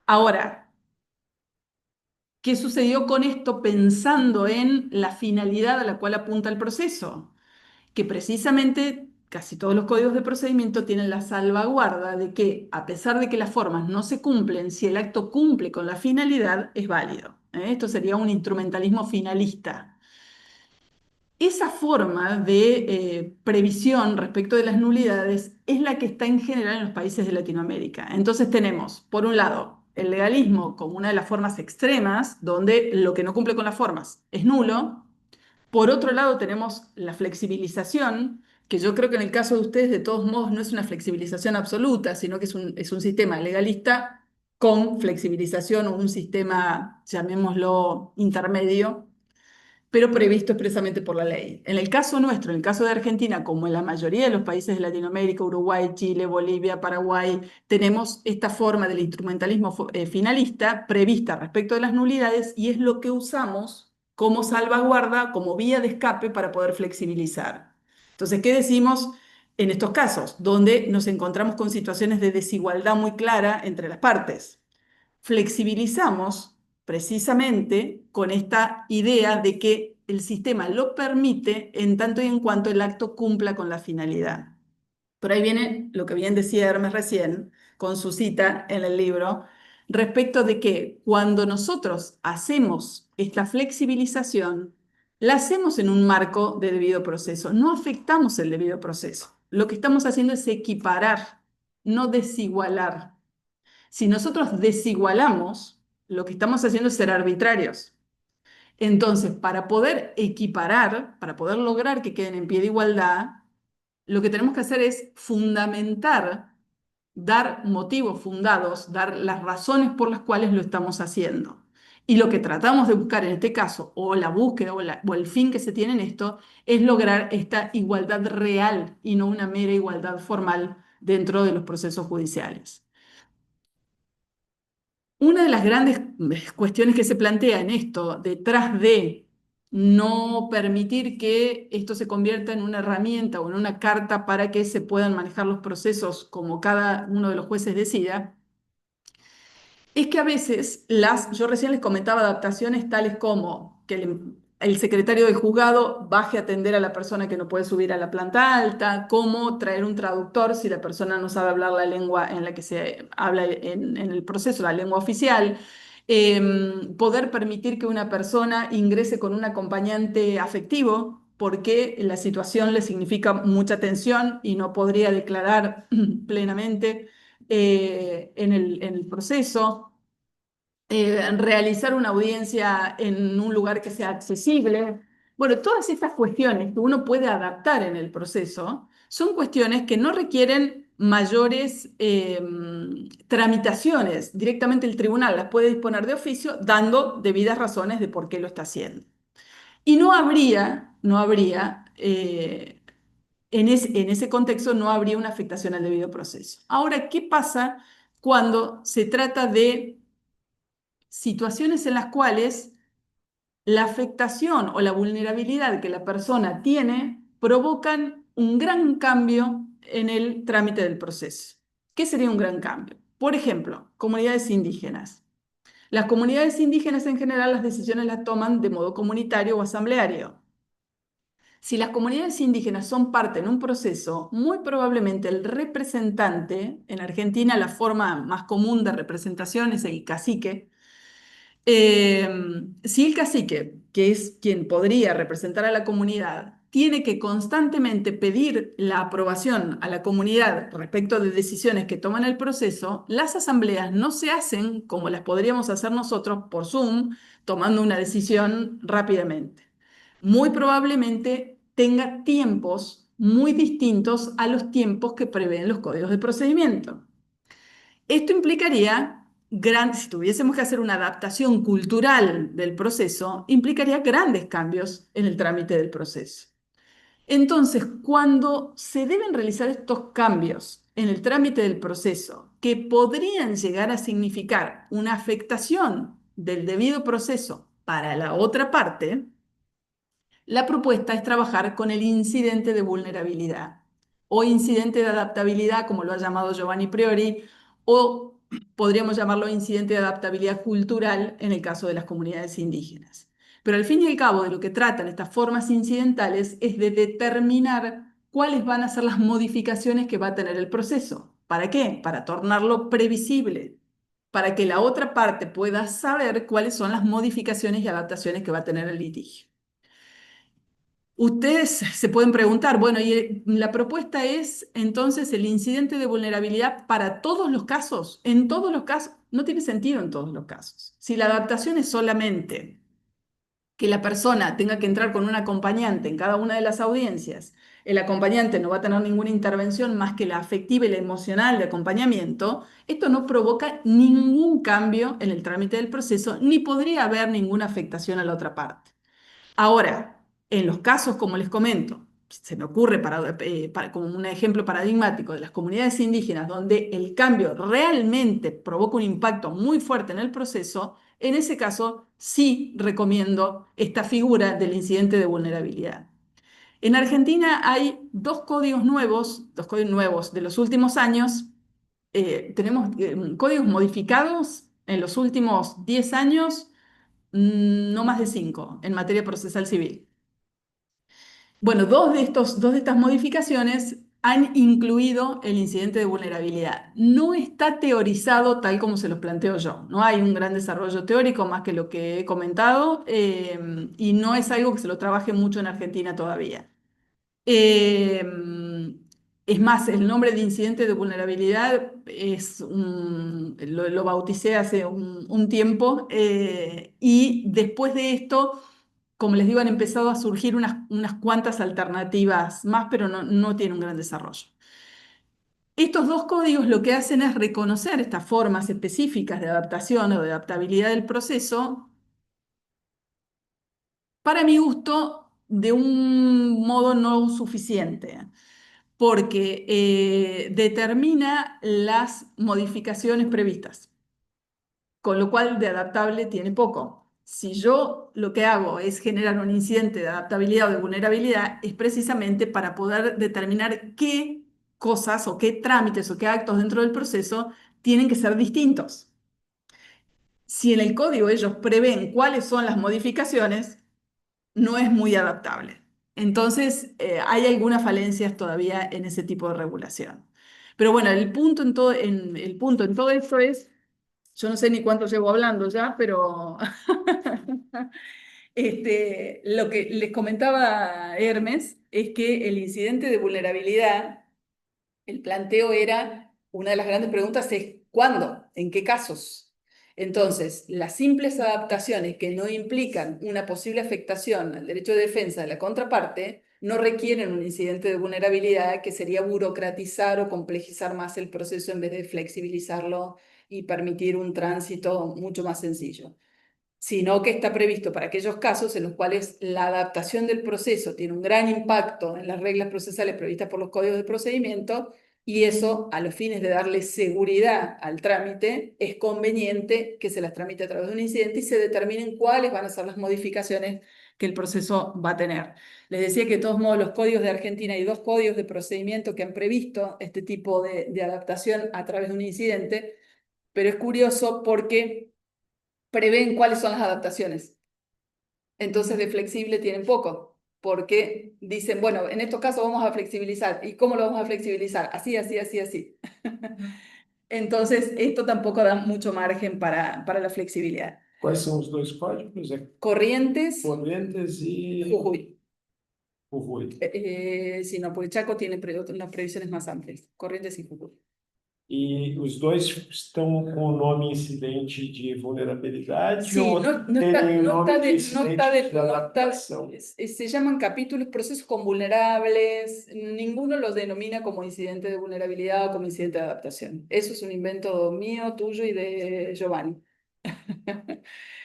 Ahora, ¿qué sucedió con esto pensando en la finalidad a la cual apunta el proceso? Que precisamente casi todos los códigos de procedimiento tienen la salvaguarda de que, a pesar de que las formas no se cumplen, si el acto cumple con la finalidad, es válido. Esto sería un instrumentalismo finalista. Esa forma de previsión respecto de las nulidades es la que está en general en los países de Latinoamérica. Entonces tenemos, por un lado, el legalismo como una de las formas extremas, donde lo que no cumple con las formas es nulo. Por otro lado, tenemos la flexibilización, que yo creo que en el caso de ustedes, de todos modos, no es una flexibilización absoluta, sino que es un sistema legalista con flexibilización o un sistema, llamémoslo, intermedio, pero previsto expresamente por la ley. En el caso nuestro, en el caso de Argentina, como en la mayoría de los países de Latinoamérica, Uruguay, Chile, Bolivia, Paraguay, tenemos esta forma del instrumentalismo finalista prevista respecto de las nulidades y es lo que usamos como salvaguarda, como vía de escape para poder flexibilizar. Entonces, ¿qué decimos en estos casos? Donde nos encontramos con situaciones de desigualdad muy clara entre las partes. Flexibilizamos precisamente con esta idea de que el sistema lo permite en tanto y en cuanto el acto cumpla con la finalidad. Por ahí viene lo que bien decía Hermes recién, con su cita en el libro, respecto de que cuando nosotros hacemos esta flexibilización, la hacemos en un marco de debido proceso, no afectamos el debido proceso. Lo que estamos haciendo es equiparar, no desigualar. Si nosotros desigualamos, lo que estamos haciendo es ser arbitrarios. Entonces, para poder equiparar, para poder lograr que queden en pie de igualdad, lo que tenemos que hacer es fundamentar, dar motivos fundados, dar las razones por las cuales lo estamos haciendo. Y lo que tratamos de buscar en este caso, o la búsqueda o el fin que se tiene en esto, es lograr esta igualdad real y no una mera igualdad formal dentro de los procesos judiciales. Una de las grandes cuestiones que se plantea en esto, detrás de no permitir que esto se convierta en una herramienta o en una carta para que se puedan manejar los procesos como cada uno de los jueces decida, es que a veces yo recién les comentaba adaptaciones tales como que el secretario del juzgado baje a atender a la persona que no puede subir a la planta alta, cómo traer un traductor si la persona no sabe hablar la lengua en la que se habla en el proceso, la lengua oficial. Poder permitir que una persona ingrese con un acompañante afectivo porque la situación le significa mucha tensión y no podría declarar plenamente en el proceso, realizar una audiencia en un lugar que sea accesible. Bueno, todas estas cuestiones que uno puede adaptar en el proceso son cuestiones que no requieren mayores tramitaciones. Directamente el tribunal las puede disponer de oficio, dando debidas razones de por qué lo está haciendo. Y en ese contexto no habría una afectación al debido proceso. Ahora, ¿qué pasa cuando se trata de situaciones en las cuales la afectación o la vulnerabilidad que la persona tiene provocan un gran cambio en el trámite del proceso? ¿Qué sería un gran cambio? Por ejemplo, comunidades indígenas. Las comunidades indígenas en general las decisiones las toman de modo comunitario o asambleario. Si las comunidades indígenas son parte en un proceso, muy probablemente el representante, en Argentina la forma más común de representación es el cacique, Si el cacique, que es quien podría representar a la comunidad, tiene que constantemente pedir la aprobación a la comunidad respecto de decisiones que toman el proceso, las asambleas no se hacen como las podríamos hacer nosotros por Zoom, tomando una decisión rápidamente. Muy probablemente tenga tiempos muy distintos a los tiempos que prevén los códigos de procedimiento. Esto implicaría, si tuviésemos que hacer una adaptación cultural del proceso, implicaría grandes cambios en el trámite del proceso. Entonces, cuando se deben realizar estos cambios en el trámite del proceso, que podrían llegar a significar una afectación del debido proceso para la otra parte, la propuesta es trabajar con el incidente de vulnerabilidad o incidente de adaptabilidad, como lo ha llamado Giovanni Priori, o podríamos llamarlo incidente de adaptabilidad cultural en el caso de las comunidades indígenas. Pero al fin y al cabo de lo que tratan estas formas incidentales es de determinar cuáles van a ser las modificaciones que va a tener el proceso. ¿Para qué? Para tornarlo previsible, para que la otra parte pueda saber cuáles son las modificaciones y adaptaciones que va a tener el litigio. Ustedes se pueden preguntar, bueno, y la propuesta es entonces el incidente de vulnerabilidad para todos los casos. En todos los casos, no tiene sentido en todos los casos. Si la adaptación es solamente que la persona tenga que entrar con un acompañante en cada una de las audiencias, el acompañante no va a tener ninguna intervención más que la afectiva y la emocional de acompañamiento, esto no provoca ningún cambio en el trámite del proceso, ni podría haber ninguna afectación a la otra parte. Ahora, en los casos, como les comento, se me ocurre como un ejemplo paradigmático de las comunidades indígenas, donde el cambio realmente provoca un impacto muy fuerte en el proceso, en ese caso sí recomiendo esta figura del incidente de vulnerabilidad. En Argentina hay dos códigos nuevos de los últimos años. Tenemos códigos modificados en los últimos 10 años, no más de 5 en materia procesal civil. Bueno, dos de estas modificaciones han incluido el incidente de vulnerabilidad. No está teorizado tal como se los planteo yo. No hay un gran desarrollo teórico más que lo que he comentado, y no es algo que se lo trabaje mucho en Argentina todavía. Eh, es más, el nombre de incidente de vulnerabilidad lo bauticé hace un tiempo, y después de esto, como les digo, han empezado a surgir unas cuantas alternativas más, pero no tiene un gran desarrollo. Estos dos códigos lo que hacen es reconocer estas formas específicas de adaptación o de adaptabilidad del proceso, para mi gusto, de un modo no suficiente, porque determina las modificaciones previstas, con lo cual de adaptable tiene poco. Si yo lo que hago es generar un incidente de adaptabilidad o de vulnerabilidad, es precisamente para poder determinar qué cosas o qué trámites o qué actos dentro del proceso tienen que ser distintos. Si en el código ellos prevén cuáles son las modificaciones, no es muy adaptable. Entonces, hay algunas falencias todavía en ese tipo de regulación. Pero bueno, el punto en todo esto es, yo no sé ni cuánto llevo hablando ya, pero lo que les comentaba Hermes es que el incidente de vulnerabilidad, el planteo era, una de las grandes preguntas es, ¿cuándo? ¿En qué casos? Entonces, las simples adaptaciones que no implican una posible afectación al derecho de defensa de la contraparte no requieren un incidente de vulnerabilidad, que sería burocratizar o complejizar más el proceso en vez de flexibilizarlo y permitir un tránsito mucho más sencillo, sino que está previsto para aquellos casos en los cuales la adaptación del proceso tiene un gran impacto en las reglas procesales previstas por los códigos de procedimiento, y eso, a los fines de darle seguridad al trámite, es conveniente que se las tramite a través de un incidente y se determinen cuáles van a ser las modificaciones que el proceso va a tener. Les decía que de todos modos los códigos de Argentina, hay dos códigos de procedimiento que han previsto este tipo de adaptación a través de un incidente, pero es curioso porque prevén cuáles son las adaptaciones. Entonces de flexible tienen poco, porque dicen, bueno, en estos casos vamos a flexibilizar. ¿Y cómo lo vamos a flexibilizar? Así, así, así, así. Entonces, esto tampoco da mucho margen para la flexibilidad. Quais são os dois códigos? É Corrientes, Corrientes e Jujuy. Jujuy. Sí, no, porque Chaco tiene las previsiones más amplias. Corrientes y Jujuy. E os dois estão com o nome incidente de vulnerabilidade Sí, ou têm o nome de incidente de adaptação? se llaman capítulos, procesos con vulnerables, ninguno los denomina como incidente de vulnerabilidad o como incidente de adaptación. Eso es un invento mío, tuyo y de Giovanni.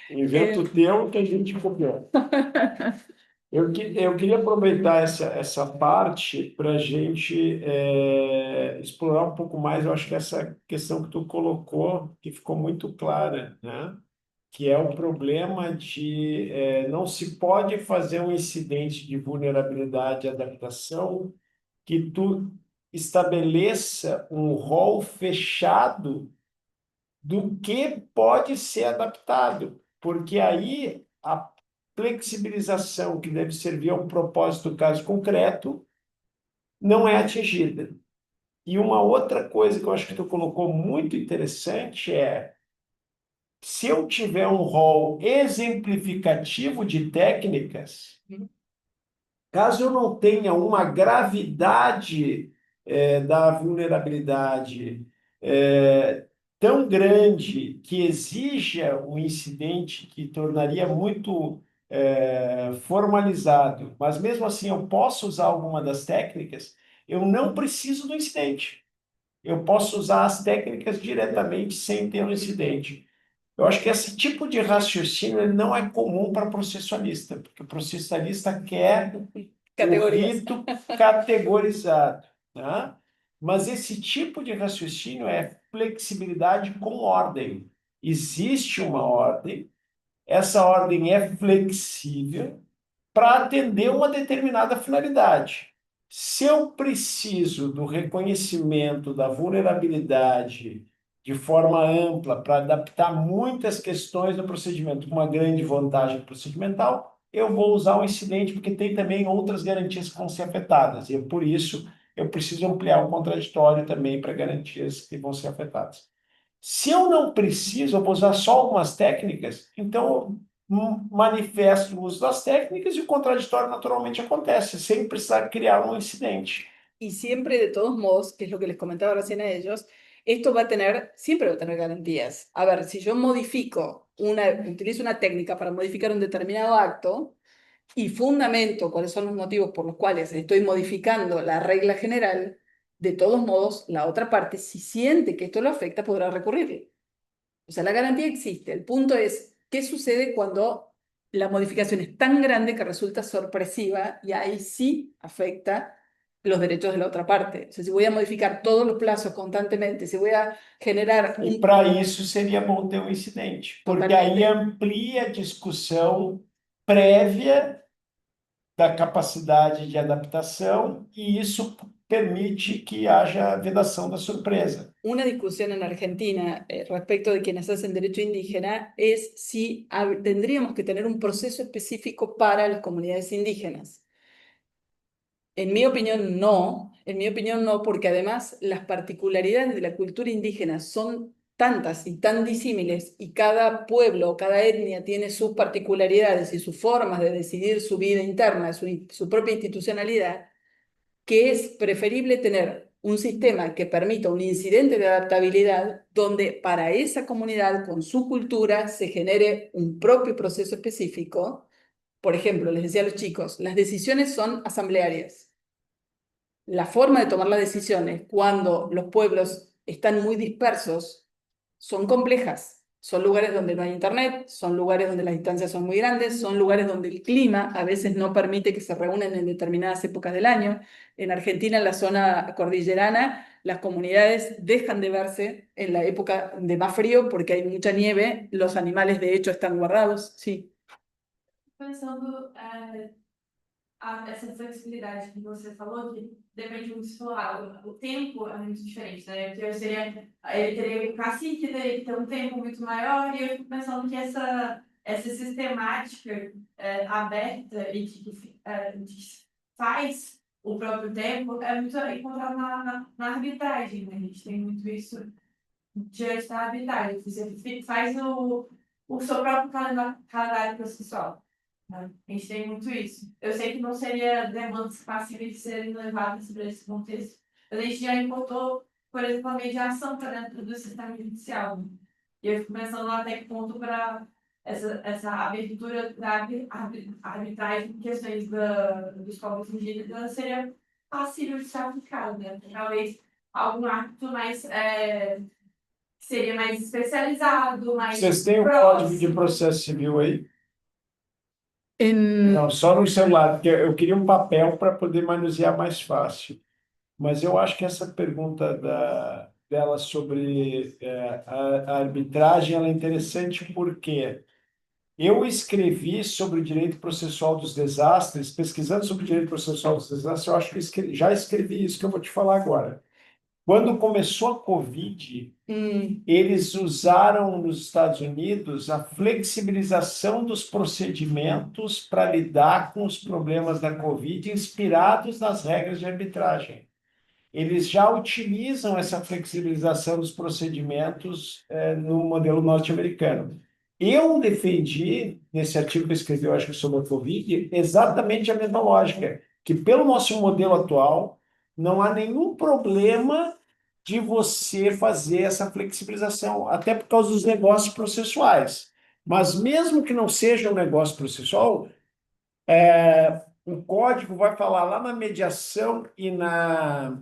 Invento teu que a gente copiou. Eu queria aproveitar essa parte para a gente explorar um pouco mais. Eu acho que essa questão que tu colocou, que ficou muito clara, né? Que é o problema de não se pode fazer um incidente de vulnerabilidade e adaptação que tu estabeleça um rol fechado do que pode ser adaptado, porque aí a flexibilização que deve servir a um propósito do caso concreto não é atingida. E uma outra coisa que eu acho que tu colocou muito interessante é, se eu tiver um rol exemplificativo de técnicas, caso eu não tenha uma gravidade da vulnerabilidade tão grande que exija um incidente que tornaria muito formalizado, mas mesmo assim eu posso usar alguma das técnicas, eu não preciso do incidente. Eu posso usar as técnicas diretamente sem ter um incidente. Eu acho que esse tipo de raciocínio ele não é comum para processualista, porque o processualista quer o rito categorizado, né? Mas esse tipo de raciocínio é flexibilidade com ordem. Existe uma ordem, essa ordem é flexível para atender uma determinada finalidade. Se eu preciso do reconhecimento da vulnerabilidade de forma ampla para adaptar muitas questões do procedimento com uma grande vantagem procedimental, eu vou usar o incidente, porque tem também outras garantias que vão ser afetadas, e por isso eu preciso ampliar o contraditório também para garantias que vão ser afetadas. Se eu não preciso, eu vou usar só algumas técnicas, então manifesto o uso das técnicas e o contraditório naturalmente acontece, sem precisar criar um incidente. Y siempre, de todos modos, que es lo que les comentaba recién a ellos, esto siempre va a tener garantías. A ver, si yo utilizo una técnica para modificar un determinado acto y fundamento cuáles son los motivos por los cuales estoy modificando la regla general, de todos modos, la otra parte, si siente que esto lo afecta, podrá recurrirle. O sea, la garantía existe. El punto es, ¿qué sucede cuando la modificación es tan grande que resulta sorpresiva y ahí sí afecta los derechos de la otra parte? O sea, si voy a modificar todos los plazos constantemente, si voy a generar E para isso seria bom ter um incidente, porque aí amplia a discussão prévia da capacidade de adaptação e isso permite que haja vedação da surpresa. Una discusión en Argentina respecto de quienes hacen derecho indígena es si tendríamos que tener un proceso específico para las comunidades indígenas. En mi opinión, no. En mi opinión, no, porque además las particularidades de la cultura indígena son tantas y tan disímiles y cada pueblo o cada etnia tiene sus particularidades y sus formas de decidir su vida interna, su propia institucionalidad, que es preferible tener un sistema que permita un incidente de adaptabilidad donde para esa comunidad, con su cultura, se genere un propio proceso específico. Por ejemplo, les decía a los chicos, las decisiones son asamblearias. La forma de tomar las decisiones cuando los pueblos están muy dispersos son complejas. Son lugares donde no hay internet, son lugares donde las distancias son muy grandes, son lugares donde el clima a veces no permite que se reúnan en determinadas épocas del año. En Argentina, en la zona cordillerana, las comunidades dejan de verse en la época de más frío porque hay mucha nieve, los animales de hecho están guardados. Sí. Pensando essa flexibilidade que você falou, que depende muito do seu lado. O tempo é muito diferente, né? Que eu seria, ele teria o cacique, teria que ter um tempo muito maior, e eu fico pensando que essa sistemática aberta e que faz o próprio tempo é muito encontrado na arbitragem, né? A gente tem muito isso diante da arbitragem. Você faz o seu próprio calendário processual. Né? A gente tem muito isso. Eu sei que não seria demandas passíveis de serem levadas para esse contexto, mas a gente já importou, por exemplo, a mediação para dentro do sistema judicial. Né? E eu fico pensando lá até que ponto para essa abertura da arbitragem em questões dos povos indígenas seria passível de ser aplicado, né? Talvez algum árbitro mais seria mais especializado, mais Vocês têm o Código de Processo Civil aí? En, Não, só no celular, porque eu queria um papel para poder manusear mais fácil. Mas eu acho que essa pergunta dela sobre a arbitragem ela é interessante porque eu escrevi sobre o direito processual dos desastres, pesquisando sobre o direito processual dos desastres, eu acho que já escrevi isso que eu vou te falar agora. Quando começou a Covid, eles usaram nos Estados Unidos a flexibilização dos procedimentos para lidar com os problemas da Covid, inspirados nas regras de arbitragem. Eles já utilizam essa flexibilização dos procedimentos no modelo norte-americano. Eu defendi, nesse artigo que eu escrevi, eu acho que sobre a Covid, exatamente a mesma lógica, que pelo nosso modelo atual, não há nenhum problema de você fazer essa flexibilização, até por causa dos negócios processuais. Mas mesmo que não seja um negócio processual, o código vai falar lá na mediação e na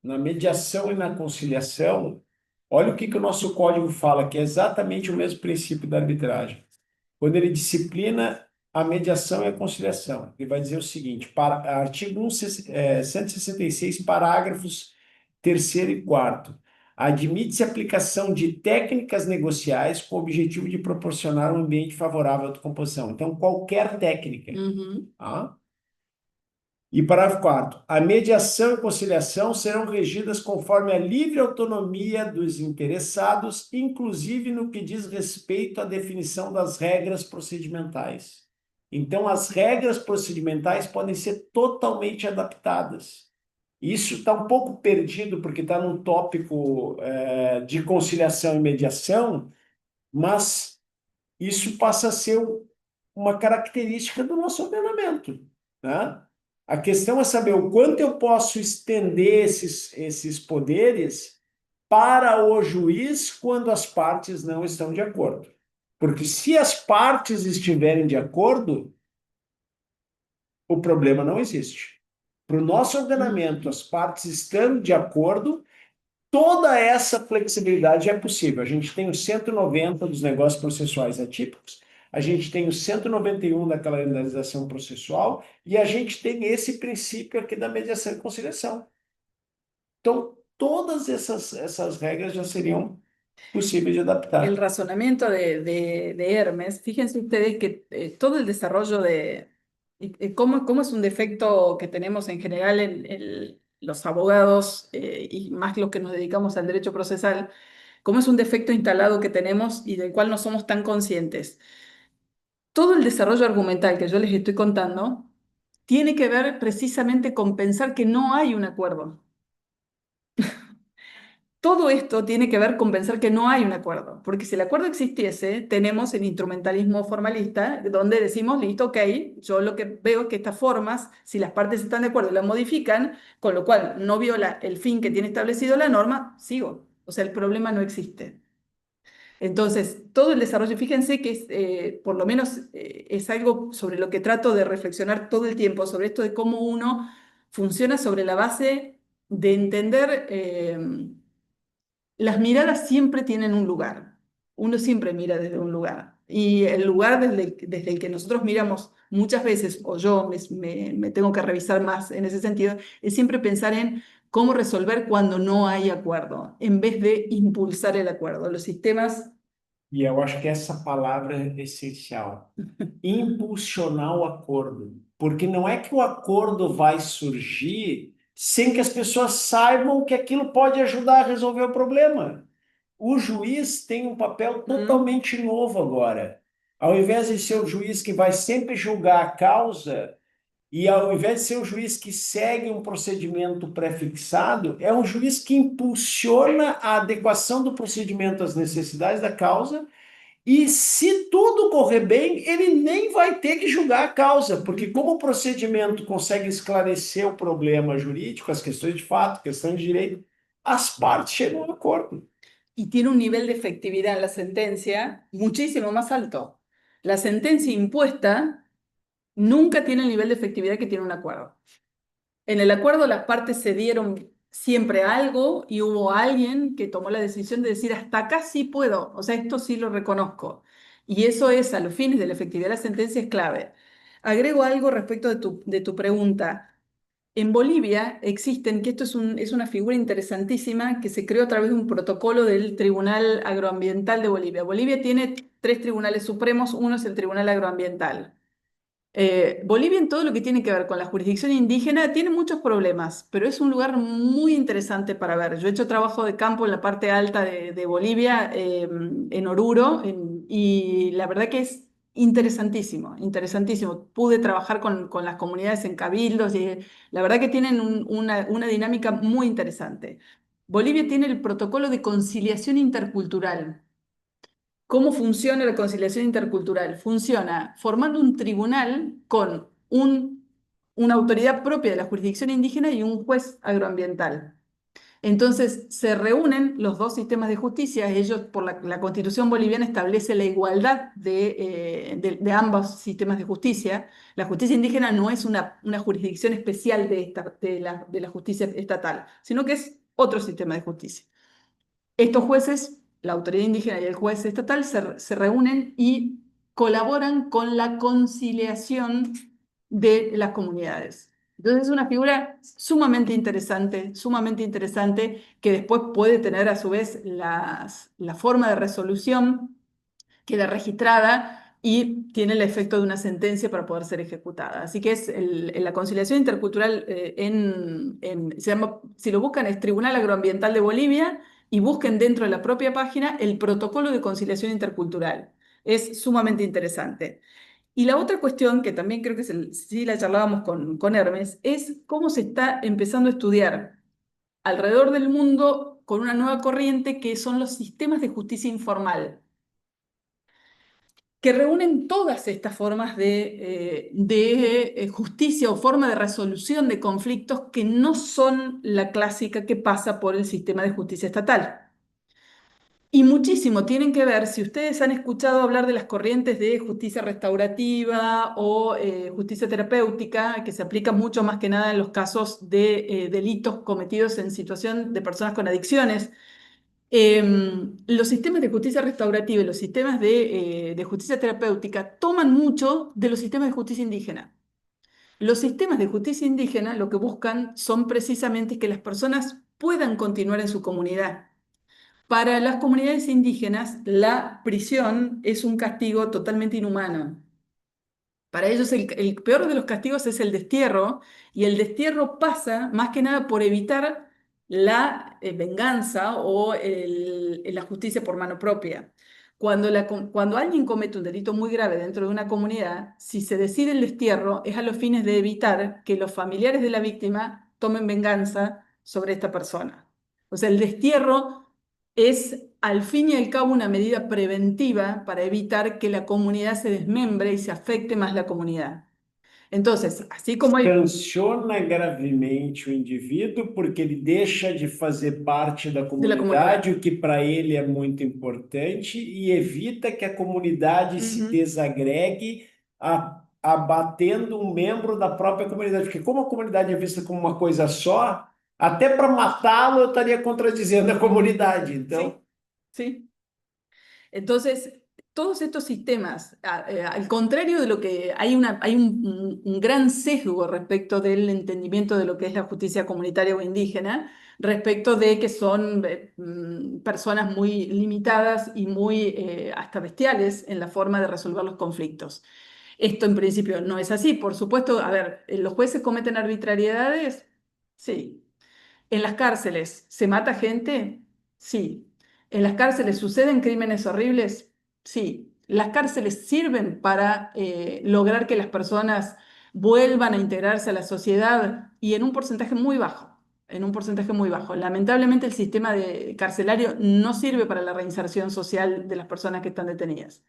mediação e na conciliação, olha o que o nosso código fala, que é exatamente o mesmo princípio da arbitragem. Quando ele disciplina a mediação e a conciliação, ele vai dizer o seguinte, artigo 166, parágrafos 3º e 4º, admite-se a aplicação de técnicas negociais com o objetivo de proporcionar um ambiente favorável à autocomposição. Então, qualquer técnica. Tá? E parágrafo 4º. A mediação e conciliação serão regidas conforme a livre autonomia dos interessados, inclusive no que diz respeito à definição das regras procedimentais. Então, as regras procedimentais podem ser totalmente adaptadas. Isso está um pouco perdido, porque está num tópico de conciliação e mediação, mas isso passa a ser uma característica do nosso ordenamento, né? A questão é saber o quanto eu posso estender esses poderes para o juiz quando as partes não estão de acordo. Porque se as partes estiverem de acordo, o problema não existe. Para o nosso ordenamento, as partes estando de acordo, toda essa flexibilidade é possível. A gente tem os 190 dos negócios processuais atípicos, a gente tem o 191 da calendarização processual e a gente tem esse princípio aqui da mediação e conciliação. Então, todas essas regras já seriam possíveis de adaptar. el razonamiento de Hermes, fíjense ustedes que todo el desarrollo cómo es un defecto que tenemos en general en los abogados y más los que nos dedicamos al derecho procesal, cómo es un defecto instalado que tenemos y del cual no somos tan conscientes. Todo el desarrollo argumental que yo les estoy contando tiene que ver precisamente con pensar que no hay un acuerdo. Todo esto tiene que ver con pensar que no hay un acuerdo, porque si el acuerdo existiese, tenemos el instrumentalismo formalista, donde decimos, listo, ok, yo lo que veo es que estas formas, si las partes están de acuerdo, las modifican, con lo cual no viola el fin que tiene establecido la norma, sigo. O sea, el problema no existe. Entonces, todo el desarrollo, fíjense que por lo menos es algo sobre lo que trato de reflexionar todo el tiempo, sobre esto de cómo uno funciona sobre la base de entender las miradas siempre tienen un lugar. Uno siempre mira desde un lugar. Y el lugar desde el que nosotros miramos muchas veces, o yo me tengo que revisar más en ese sentido, es siempre pensar en cómo resolver cuando no hay acuerdo, en vez de impulsar el acuerdo. Los sistemas... E eu acho que essa palavra é essencial. Impulsionar o acordo. Porque não é que o acordo vai surgir sem que as pessoas saibam que aquilo pode ajudar a resolver o problema. O juiz tem um papel totalmente novo agora. Ao invés de ser o juiz que vai sempre julgar a causa, E ao invés de ser um juiz que segue um procedimento pré-fixado, é um juiz que impulsiona a adequação do procedimento às necessidades da causa. E se tudo correr bem, ele nem vai ter que julgar a causa, porque como o procedimento consegue esclarecer o problema jurídico, as questões de fato, questões de direito, as partes chegam a um acordo. Y tiene un nivel de efectividad en la sentencia muchísimo más alto. La sentencia impuesta nunca tiene el nivel de efectividad que tiene un acuerdo. En el acuerdo las partes cedieron siempre algo y hubo alguien que tomó la decisión de decir hasta acá sí puedo, o sea, esto sí lo reconozco. Y eso es, a los fines de la efectividad de la sentencia, es clave. Agrego algo respecto de tu pregunta. En Bolivia existen, que esto es una figura interesantísima que se creó a través de un protocolo del Tribunal Agroambiental de Bolivia. Bolivia tiene 3 tribunales supremos, uno es el Tribunal Agroambiental. Bolivia en todo lo que tiene que ver con la jurisdicción indígena tiene muchos problemas, pero es un lugar muy interesante para ver. Yo he hecho trabajo de campo en la parte alta de Bolivia, en Oruro, y la verdad que es interesantísimo, interesantísimo. Pude trabajar con las comunidades en cabildos y la verdad que tienen una dinámica muy interesante. Bolivia tiene el protocolo de conciliación intercultural. ¿Cómo funciona la conciliación intercultural? Funciona formando un tribunal con una autoridad propia de la jurisdicción indígena y un juez agroambiental. Entonces se reúnen los dos sistemas de justicia. Ellos, por la Constitución boliviana, establece la igualdad de ambos sistemas de justicia. La justicia indígena no es una jurisdicción especial de la justicia estatal, sino que es otro sistema de justicia. Estos jueces, la autoridad indígena y el juez estatal, se reúnen y colaboran con la conciliación de las comunidades. Entonces es una figura sumamente interesante, que después puede tener a su vez la forma de resolución, queda registrada y tiene el efecto de una sentencia para poder ser ejecutada. Así que es la conciliación intercultural, se llama, si lo buscan, es Tribunal Agroambiental de Bolivia, y busquen dentro de la propia página el protocolo de conciliación intercultural. Es sumamente interesante. Y la otra cuestión, que también creo que sí la charlábamos con Hermes, es cómo se está empezando a estudiar alrededor del mundo con una nueva corriente, que son los sistemas de justicia informal, que reúnen todas estas formas de justicia o forma de resolución de conflictos que no son la clásica que pasa por el sistema de justicia estatal. Y muchísimo tienen que ver, si ustedes han escuchado hablar de las corrientes de justicia restaurativa o justicia terapéutica, que se aplican mucho más que nada en los casos de delitos cometidos en situación de personas con adicciones. Los sistemas de justicia restaurativa y los sistemas de justicia terapéutica toman mucho de los sistemas de justicia indígena. Los sistemas de justicia indígena lo que buscan son precisamente que las personas puedan continuar en su comunidad. Para las comunidades indígenas, la prisión es un castigo totalmente inhumano. Para ellos el peor de los castigos es el destierro, y el destierro pasa más que nada por evitar la venganza o la justicia por mano propia. Cuando alguien comete un delito muy grave dentro de una comunidad, si se decide el destierro, es a los fines de evitar que los familiares de la víctima tomen venganza sobre esta persona. O sea, el destierro es al fin y al cabo una medida preventiva para evitar que la comunidad se desmembre y se afecte más la comunidad. Entonces, así como hay Sanciona gravemente o indivíduo porque ele deixa de fazer parte da de la comunidad. comunidade, o que para ele é muito importante, e evita que a comunidade se desagregue, abatendo um membro da própria comunidade. Porque como a comunidade é vista como uma coisa só, até para matá-lo eu estaria contradizendo a comunidade. Então, Sí. Entonces, todos estos sistemas, al contrario de lo que hay un gran sesgo respecto del entendimiento de lo que es la justicia comunitaria o indígena, respecto de que son personas muy limitadas y muy hasta bestiales en la forma de resolver los conflictos. Esto en principio no es así. Por supuesto, a ver, ¿los jueces cometen arbitrariedades? Sí. ¿En las cárceles se mata gente? Sí. ¿En las cárceles suceden crímenes horribles? Sí. ¿Las cárceles sirven para lograr que las personas vuelvan a integrarse a la sociedad y en un porcentaje muy bajo, en un porcentaje muy bajo. Lamentablemente el sistema carcelario no sirve para la reinserción social de las personas que están detenidas.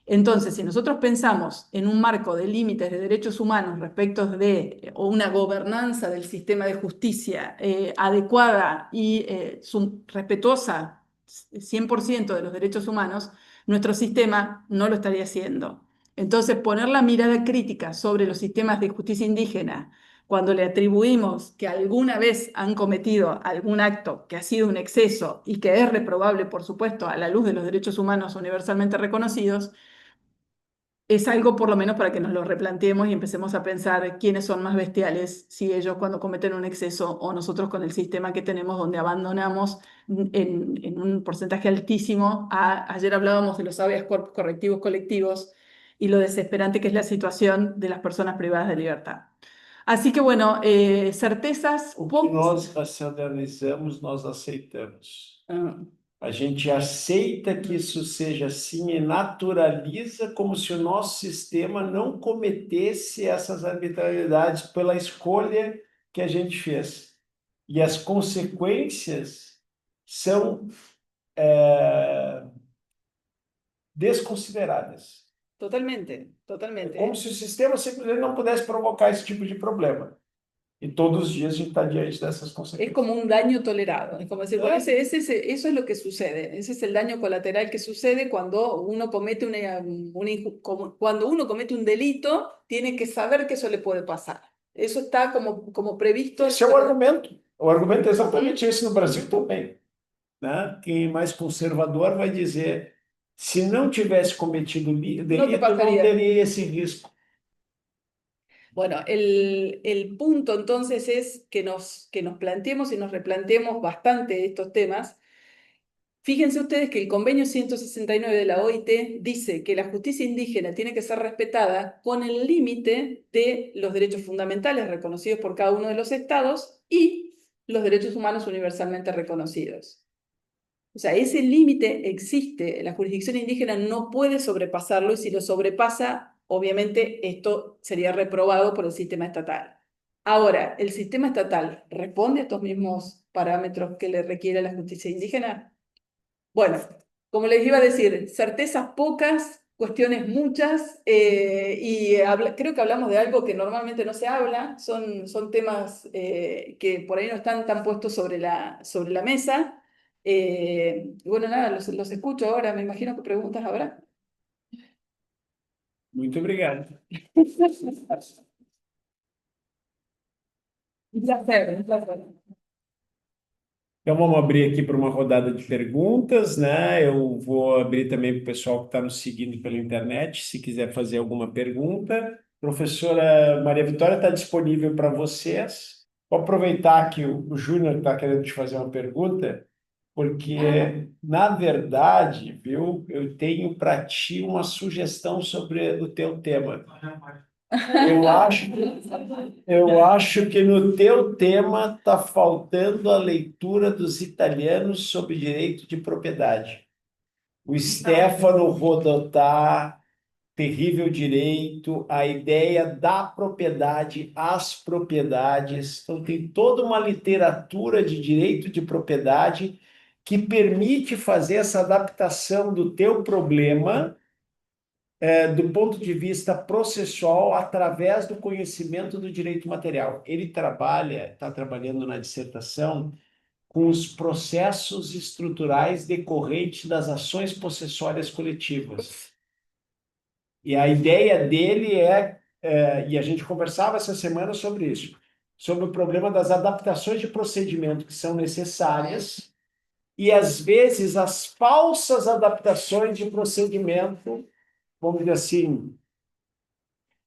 Entonces, si nosotros pensamos en un marco de límites de derechos humanos respecto de o una gobernanza del sistema de justicia adecuada y respetuosa 100% de los derechos humanos, nuestro sistema no lo estaría haciendo. Entonces, poner la mirada crítica sobre los sistemas de justicia indígena cuando le atribuimos que alguna vez han cometido algún acto que ha sido un exceso y que es reprobable, por supuesto, a la luz de los derechos humanos universalmente reconocidos, es algo por lo menos para que nos lo replanteemos y empecemos a pensar quiénes son más bestiales, si ellos cuando cometen un exceso o nosotros con el sistema que tenemos donde abandonamos en un porcentaje altísimo. Ayer hablábamos de los habeas corpus correctivos colectivos y lo desesperante que es la situación de las personas privadas de libertad. Así que bueno, certezas... O que nós racionalizamos, nós aceitamos. A gente aceita que isso seja assim e naturaliza como se o nosso sistema não cometesse essas arbitrariedades pela escolha que a gente fez. E as consequências são desconsideradas. Totalmente, totalmente. É como se o sistema simplesmente não pudesse provocar esse tipo de problema. Y todos los días está diante de esas Es consecuencias. como un daño tolerado, es como decir, bueno, eso es lo que sucede, ese es el daño colateral que sucede cuando uno comete cuando uno comete un delito, tiene que saber que eso le puede pasar. Eso está como previsto. Esse é o argumento. O argumento é exatamente esse no Brasil também. Né? Quem é mais conservador vai dizer, se não tivesse cometido delito, não teria esse risco. Bueno, el punto entonces es que nos planteemos y nos replanteemos bastante estos temas. Fíjense ustedes que el convenio 169 de la OIT dice que la justicia indígena tiene que ser respetada con el límite de los derechos fundamentales reconocidos por cada uno de los estados y los derechos humanos universalmente reconocidos. O sea, ese límite existe, la jurisdicción indígena no puede sobrepasarlo y si lo sobrepasa, obviamente esto sería reprobado por el sistema estatal. Ahora, ¿el sistema estatal responde a estos mismos parámetros que le requiere la justicia indígena? Bueno, como les iba a decir, certezas pocas, cuestiones muchas, y creo que hablamos de algo que normalmente no se habla, son temas que por ahí no están tan puestos sobre la mesa. Y bueno, nada, los escucho ahora, me imagino que preguntas habrá. Muito obrigado. Un placer, un placer. Então vamos abrir aqui para uma rodada de perguntas, né? Eu vou abrir também para o pessoal que está nos seguindo pela internet, se quiser fazer alguma pergunta. Professora Maria Vitória está disponível para vocês. Vou aproveitar que o Júnior está querendo te fazer uma pergunta, porque, na verdade, viu, eu tenho para ti uma sugestão sobre o teu tema. Eu acho que no teu tema está faltando a leitura dos italianos sobre direito de propriedade. O Stefano Rodotà, Terrível Direito, a ideia da propriedade, as propriedades. Então, tem toda uma literatura de direito de propriedade que permite fazer essa adaptação do teu problema do ponto de vista processual através do conhecimento do direito material. Ele está trabalhando na dissertação com os processos estruturais decorrentes das ações possessórias coletivas. E a ideia dele e a gente conversava essa semana sobre isso, sobre o problema das adaptações de procedimento que são necessárias e, às vezes, as falsas adaptações de procedimento, vamos dizer assim,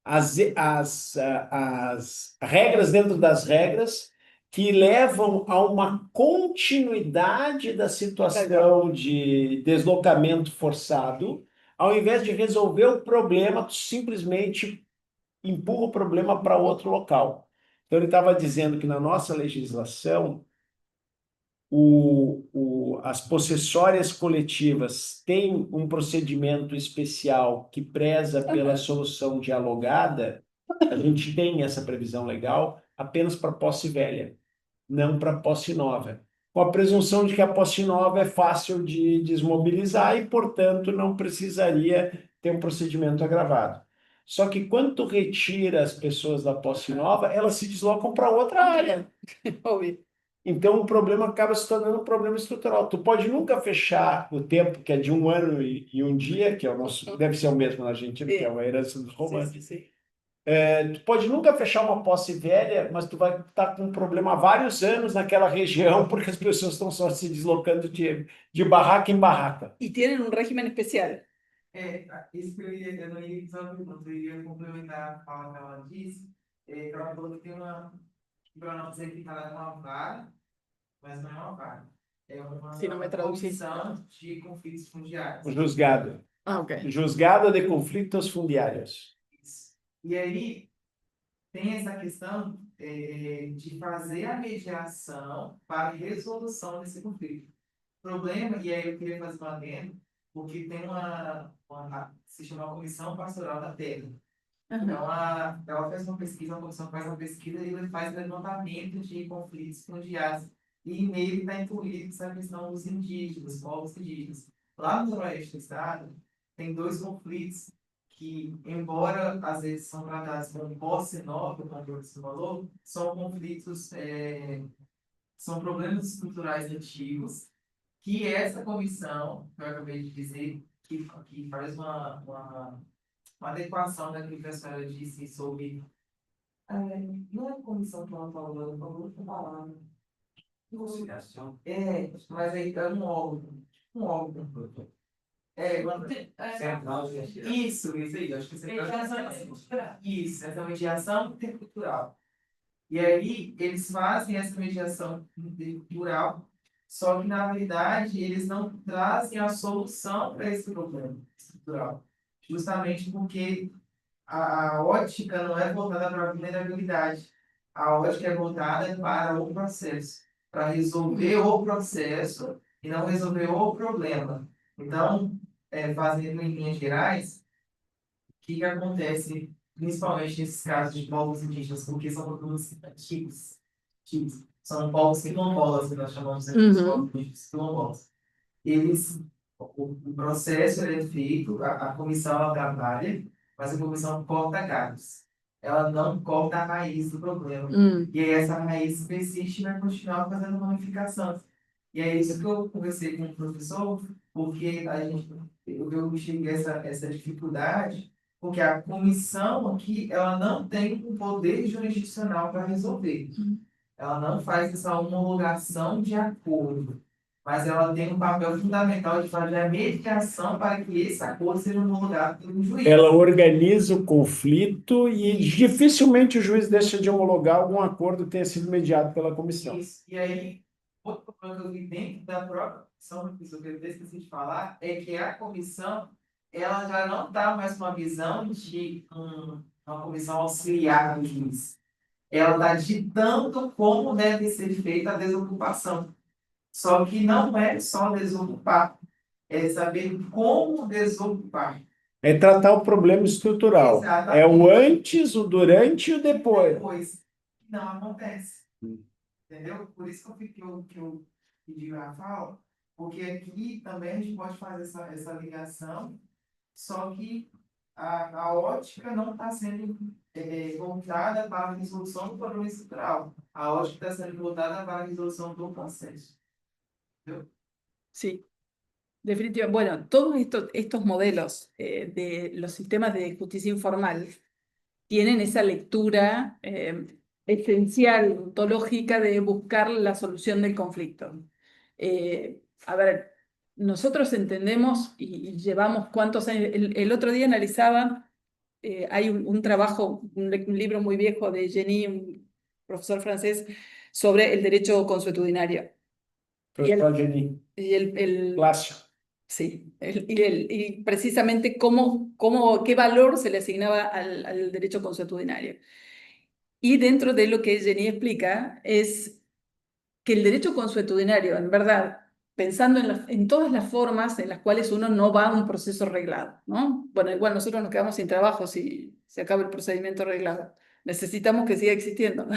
as regras dentro das regras que levam a uma continuidade da situação de deslocamento forçado, ao invés de resolver o problema, tu simplesmente empurra o problema para outro local. Então, ele estava dizendo que na nossa legislação, as possessórias coletivas têm um procedimento especial que preza pela solução dialogada, A gente tem essa previsão legal apenas para posse velha, não para posse nova. Com a presunção de que a posse nova é fácil de desmobilizar e, portanto, não precisaria ter um procedimento agravado. Só que quando tu retira as pessoas da posse nova, elas se deslocam para outra área. Obvio. Então, o problema acaba se tornando um problema estrutural. Tu pode nunca fechar o tempo, que é de 1 ano e um dia, que é o nosso, deve ser o mesmo na Argentina, que é uma herança dos Sí, romanos. sí, sí. Tu pode nunca fechar uma posse velha, mas tu vai estar com um problema há vários anos naquela região, porque as pessoas estão só se deslocando de barraca em barraca. Y tienen un régimen especial. Isso que eu não ia dizer uma pergunta, eu ia complementar a fala que ela disse, que ela falou que tem para não dizer que está uma vara, mas não é uma vara, é uma Se não me traduzir. comissão de conflitos fundiários. O juzgado. Ah, ok. Juzgado de conflitos fundiários. Isso. E aí, tem essa questão de fazer a mediação para a resolução desse conflito. Problema, e aí eu queria fazer uma adendo, porque tem se chama Comissão Pastoral da Terra. Ajá. Então, ela faz uma pesquisa, a comissão faz uma pesquisa e ele faz levantamento de conflitos fundiários. E nele está incluído essa questão dos indígenas, povos indígenas. Lá no noroeste do estado, tem 2 conflitos que, embora às vezes são tratados como posse nova, como você falou, são conflitos, são problemas estruturais antigos, que essa comissão, que eu acabei de dizer, que faz uma adequação daquilo que a senhora disse sobre. Não é comissão que ela falou, ela falou outra palavra. Conciliação. Mas aí é um órgão. Um órgão. Isso aí, acho que você Isso, essa mediação intercultural. E aí, eles fazem essa mediação intercultural, só que, na verdade, eles não trazem a solução para esse problema estrutural. Justamente porque a ótica não é voltada para a vulnerabilidade. A ótica é voltada para o processo, para resolver o processo e não resolver o problema. Então, fazendo em linhas gerais, o que acontece, principalmente nesses casos de povos indígenas, porque são povos antigos, são povos quilombolas, que nós chamamos de povos indígenas quilombolas. O processo é feito, a comissão ela trabalha, mas a comissão corta galhos. Ela não corta a raiz do problema. E aí essa raiz persiste e vai continuar fazendo ramificação. E é isso que eu conversei com o professor, porque eu tive essa dificuldade, porque a comissão aqui, ela não tem um poder jurisdicional para resolver. Ela não faz essa homologação de acordo, mas ela tem um papel fundamental de fazer a mediação para que esse acordo seja homologado pelo juiz. Ela organiza o conflito e dificilmente o juiz deixa de homologar algum acordo que tenha sido mediado pela comissão. Isso. E aí, outro problema que eu vi dentro da própria comissão, que eu esqueci de falar, é que a comissão ela já não está mais com uma visão de uma comissão auxiliar do juiz. Ela está ditando como deve ser feita a desocupação. Só que não é só desocupar, é saber como desocupar. É tratar o problema estrutural. Exatamente. É o antes, o durante e o depois. Depois, não acontece. Entendeu? Por isso que eu pedi a fala, porque aqui também a gente pode fazer essa ligação, só que a ótica não está sendo voltada para a resolução do problema estrutural. A ótica está sendo voltada para a resolução do processo. Sí, definitivamente. Bueno, todos estos modelos de los sistemas de justicia informal tienen esa lectura esencial, ontológica de buscar la solución del conflicto. A ver, nosotros entendemos y llevamos cuántos años. El otro día analizaba, hay un trabajo, un libro muy viejo de Jenny, un profesor francés, sobre el derecho consuetudinario. Professor Jenny. Clássico. Sí, y precisamente qué valor se le asignaba al derecho consuetudinario. Y dentro de lo que Jenny explica es que el derecho consuetudinario, en verdad, pensando en todas las formas en las cuales uno no va a un proceso reglado, ¿no? Bueno, igual nosotros nos quedamos sin trabajo si se acaba el procedimiento reglado. Necesitamos que siga existiendo, ¿no?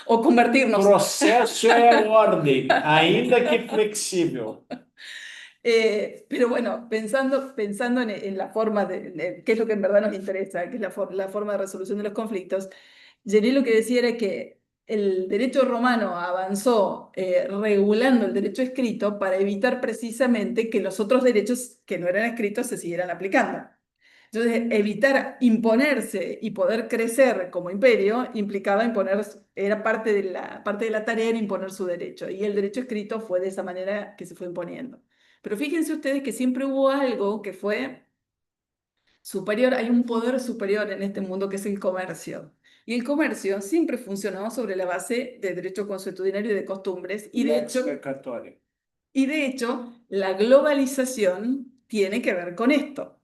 O convertirnos. Processo é ordem, ainda que flexível. Pero bueno, pensando en la forma qué es lo que en verdad nos interesa, que es la forma de resolución de los conflictos, Jenny lo que decía era que el derecho romano avanzó regulando el derecho escrito para evitar precisamente que los otros derechos que no eran escritos se siguieran aplicando. Entonces, evitar imponerse y poder crecer como imperio implicaba imponer, era parte de la tarea era imponer su derecho, y el derecho escrito fue de esa manera que se fue imponiendo. Pero fíjense ustedes que siempre hubo algo que fue superior, hay un poder superior en este mundo que es el comercio. Y el comercio siempre funcionó sobre la base de derecho consuetudinario y de costumbres, y de hecho la globalización tiene que ver con esto.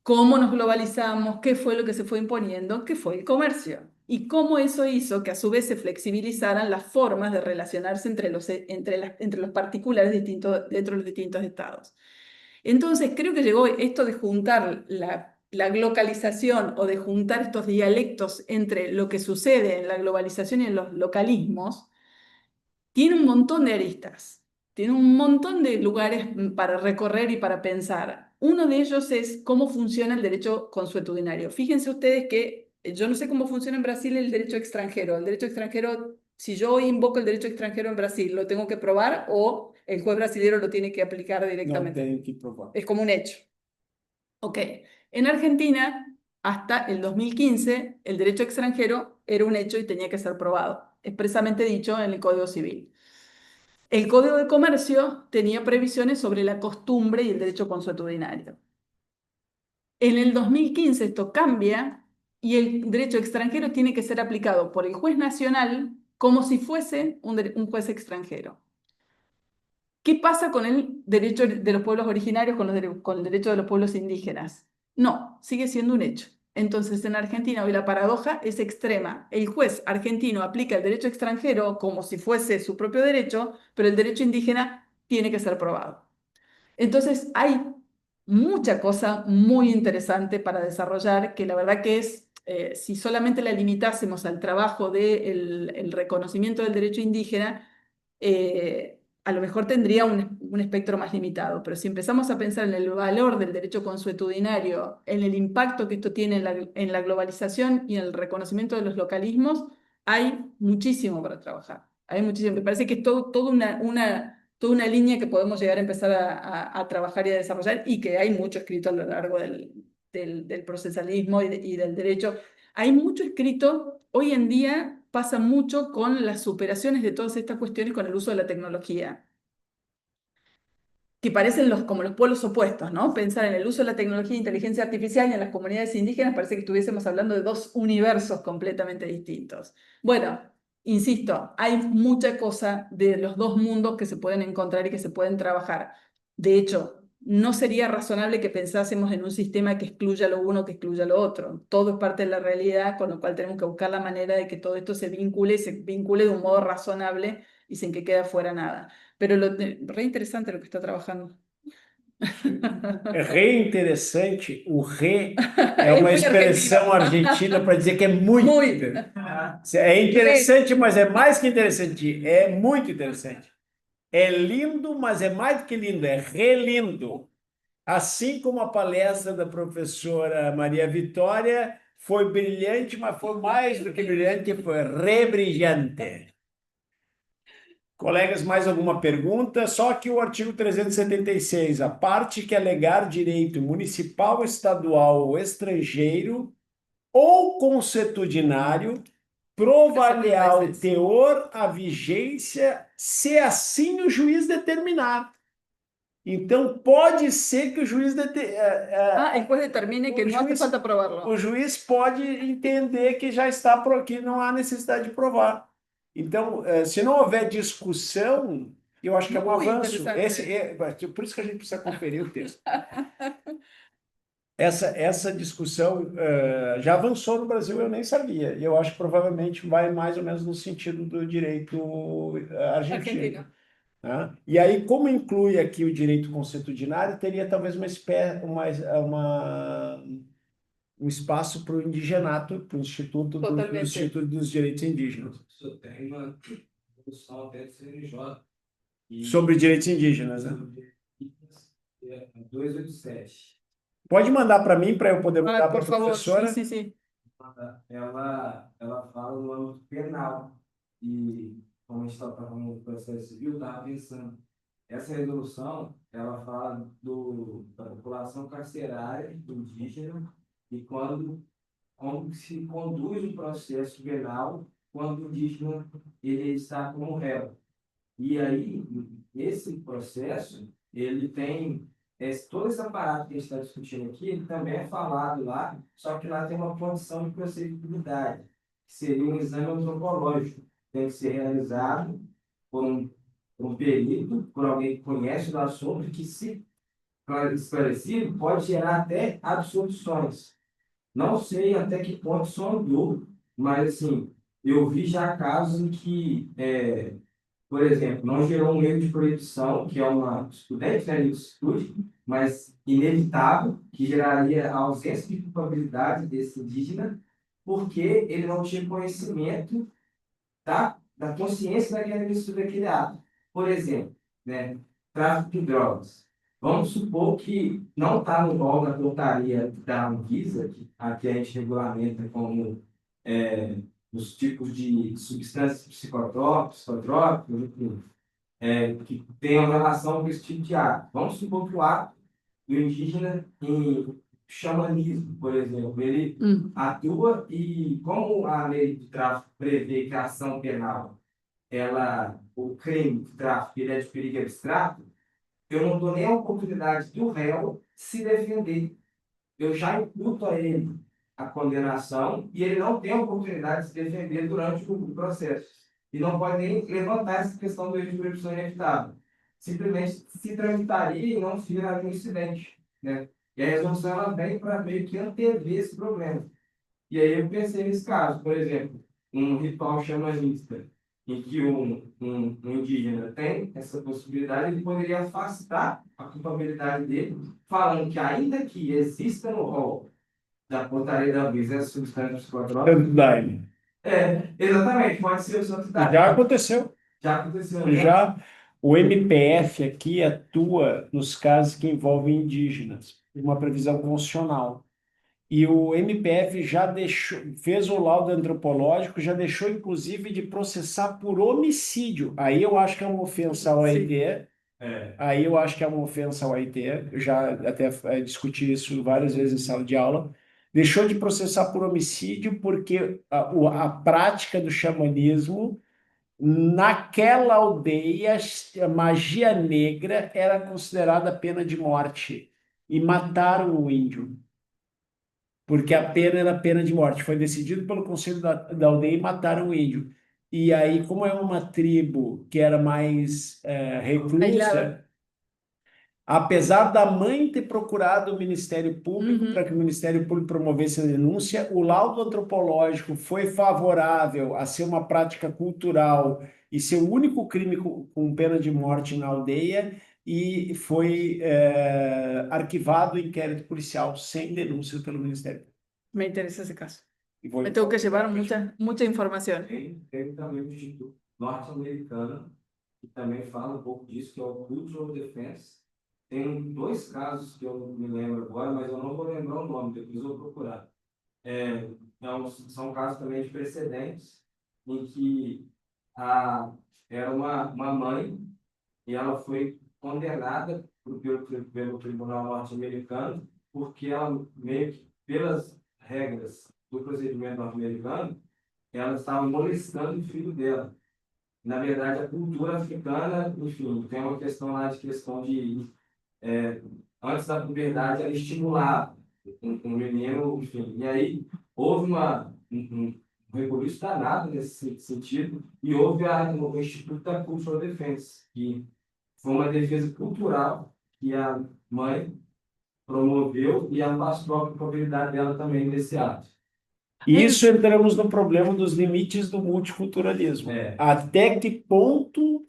¿Cómo nos globalizamos? ¿Qué fue lo que se fue imponiendo? ¿Qué fue el comercio? Y cómo eso hizo que a su vez se flexibilizaran las formas de relacionarse entre los particulares dentro de los distintos estados. Entonces creo que llegó esto de juntar la globalización, o de juntar estos dialectos entre lo que sucede en la globalización y en los localismos, tiene un montón de aristas, tiene un montón de lugares para recorrer y para pensar. Uno de ellos es cómo funciona el derecho consuetudinario. Fíjense ustedes que yo no sé cómo funciona en Brasil el derecho extranjero. El derecho extranjero, si yo invoco el derecho extranjero en Brasil, ¿lo tengo que probar o el juez brasileño lo tiene que aplicar directamente? No tengo que probar. Es como un hecho. Ok. En Argentina, hasta el 2015, el derecho extranjero era un hecho y tenía que ser probado, expresamente dicho en el Código Civil. El Código de Comercio tenía previsiones sobre la costumbre y el derecho consuetudinario. En el 2015 esto cambia y el derecho extranjero tiene que ser aplicado por el juez nacional como si fuese un juez extranjero. ¿Qué pasa con el derecho de los pueblos originarios, con el derecho de los pueblos indígenas? No, sigue siendo un hecho. Entonces, en Argentina hoy la paradoja es extrema. El juez argentino aplica el derecho extranjero como si fuese su propio derecho, pero el derecho indígena tiene que ser probado. Entonces, hay mucha cosa muy interesante para desarrollar, que la verdad que es, si solamente la limitásemos al trabajo del reconocimiento del derecho indígena, a lo mejor tendría un espectro más limitado, pero si empezamos a pensar en el valor del derecho consuetudinario, en el impacto que esto tiene en la globalización y en el reconocimiento de los localismos, hay muchísimo para trabajar. Hay muchísimo. Me parece que es toda una línea que podemos llegar a empezar a trabajar y a desarrollar, y que hay mucho escrito a lo largo del procesalismo y del derecho. Hay mucho escrito. Hoy en día pasa mucho con las superaciones de todas estas cuestiones con el uso de la tecnología, que parecen como los polos opuestos, ¿no? Pensar en el uso de la tecnología e inteligencia artificial y en las comunidades indígenas parece que estuviésemos hablando de dos universos completamente distintos. Bueno, insisto, hay mucha cosa de los dos mundos que se pueden encontrar y que se pueden trabajar. De hecho, no sería razonable que pensásemos en un sistema que excluya lo uno, que excluya lo otro. Todo es parte de la realidad, con lo cual tenemos que buscar la manera de que todo esto se vincule de un modo razonable y sin que quede fuera nada. Pero re interesante lo que está trabajando. É reinteressante. O re é uma expressão argentina para dizer que é muito. Muito. É interessante, mas é mais que interessante. É muito interessante. É lindo, mas é mais do que lindo, é relindo. Assim como a palestra da professora Maria Vitória foi brilhante, mas foi mais do que brilhante, foi rebrilhante. Colegas, mais alguma pergunta? Só que o artigo 376, a parte que alegar direito municipal, estadual ou estrangeiro ou consuetudinário, provar-lhe-á o teor, a vigência, se assim o juiz determinar. Então, pode ser que o juiz... el juez determine que no hace falta probarlo. O juiz pode entender que já está que não há necessidade de provar. Então, se não houver discussão, eu acho que é um avanço. Por isso que a gente precisa conferir o texto. Essa discussão já avançou no Brasil, eu nem sabia. E eu acho que provavelmente vai mais ou menos no sentido do direito argentino. Tá? E aí, como inclui aqui o direito consuetudinário, teria talvez um espaço para o indigenato, para o Totalmente. Instituto dos Direitos Indígenas, Isso tem uma discussão até do CNJ. sobre direitos indígenas, né? É 287. Pode mandar para mim, para eu poder Ay, mandar para por a favor, sí, professora? sí, sí. Ela fala no âmbito penal. E, como a gente está falando do processo civil, estava pensando. Essa resolução, ela fala da população carcerária indígena e como se conduz o processo penal quando o indígena ele está como réu. E aí, esse processo, ele tem toda essa parada que a gente está discutindo aqui, ele também é falado lá, só que lá tem uma condição de procedibilidade, que seria um exame antropológico, tem que ser realizado por um perito, por alguém que conhece o assunto, que, se esclarecido, pode gerar até absoluções. Não sei até que ponto isso andou, mas assim, eu vi já casos em que por exemplo, não gerou um erro de proibição, que é uma estudante, né, de estude, mas inevitável, que geraria a ausência de culpabilidade desse indígena, porque ele não tinha conhecimento da consciência daquela mistura daquele ato. Por exemplo, né, tráfico de drogas. Vamos supor que não está no rol da portaria da Anvisa, que aqui a gente regulamenta como os tipos de substâncias psicotrópicas, enfim, que tenham relação com esse tipo de ato. Vamos supor que o ato do indígena em xamanismo, por exemplo, ele atua e, como a lei de tráfico prevê que a ação penal, o crime de tráfico, ele é de perigo abstrato, eu não dou nem a oportunidade do réu se defender. Eu já imputo a ele a condenação e ele não tem a oportunidade de se defender durante o processo. E não pode nem levantar essa questão do erro de prescrição inevitável. Simplesmente se tramitaria e não se viraria um incidente, né? E a resolução ela vem para meio que antever esse problema. E aí eu pensei nesse caso, por exemplo, um ritual xamanista, em que um indígena tem essa possibilidade, ele poderia afastar a culpabilidade dele, falando que ainda que exista no rol da portaria da Anvisa essa substância psicotrópica, Santidade. exatamente, pode ser o santidade. Já aconteceu. Já aconteceu, né? Já o MPF aqui atua nos casos que envolvem indígenas, uma previsão constitucional. E o MPF já fez o laudo antropológico, já deixou inclusive de processar por homicídio. Aí eu acho que é uma ofensa ao AIT. Aí eu acho que é uma ofensa ao AIT. Eu já até discuti isso várias vezes em sala de aula. Deixou de processar por homicídio porque a prática do xamanismo naquela aldeia, a magia negra era considerada pena de morte e mataram o índio, porque a pena era pena de morte. Foi decidido pelo conselho da aldeia e mataram o índio. E aí, como é uma tribo que era mais reclusa, Aislada. apesar da mãe ter procurado o Ministério Público para que o Ministério Público promovesse a denúncia, o laudo antropológico foi favorável a ser uma prática cultural e ser o único crime com pena de morte na aldeia e foi arquivado o inquérito policial sem denúncia pelo Ministério Público. Me interesa ese caso. E vou Me tengo que llevar mucha información. Tem também o Instituto norte-americano, que também fala um pouco disso, que é o Cultural Defense. Tem dois casos que eu me lembro agora, mas eu não vou lembrar o nome, depois eu vou procurar. São casos também de precedentes, em que era uma mãe e ela foi condenada pelo Tribunal Norte-Americano, porque ela, meio que, pelas regras do procedimento norte-americano, ela estava molestando o filho dela. Na verdade, a cultura africana, enfim, tem uma questão lá de antes da puberdade, ela estimulava um menino, enfim. E aí houve um rebuliço danado nesse sentido, e houve o Instituto da Cultural Defense, que foi uma defesa cultural que a mãe promoveu e afastou a culpabilidade dela também nesse ato. Isso entramos no problema dos limites do multiculturalismo. Até que ponto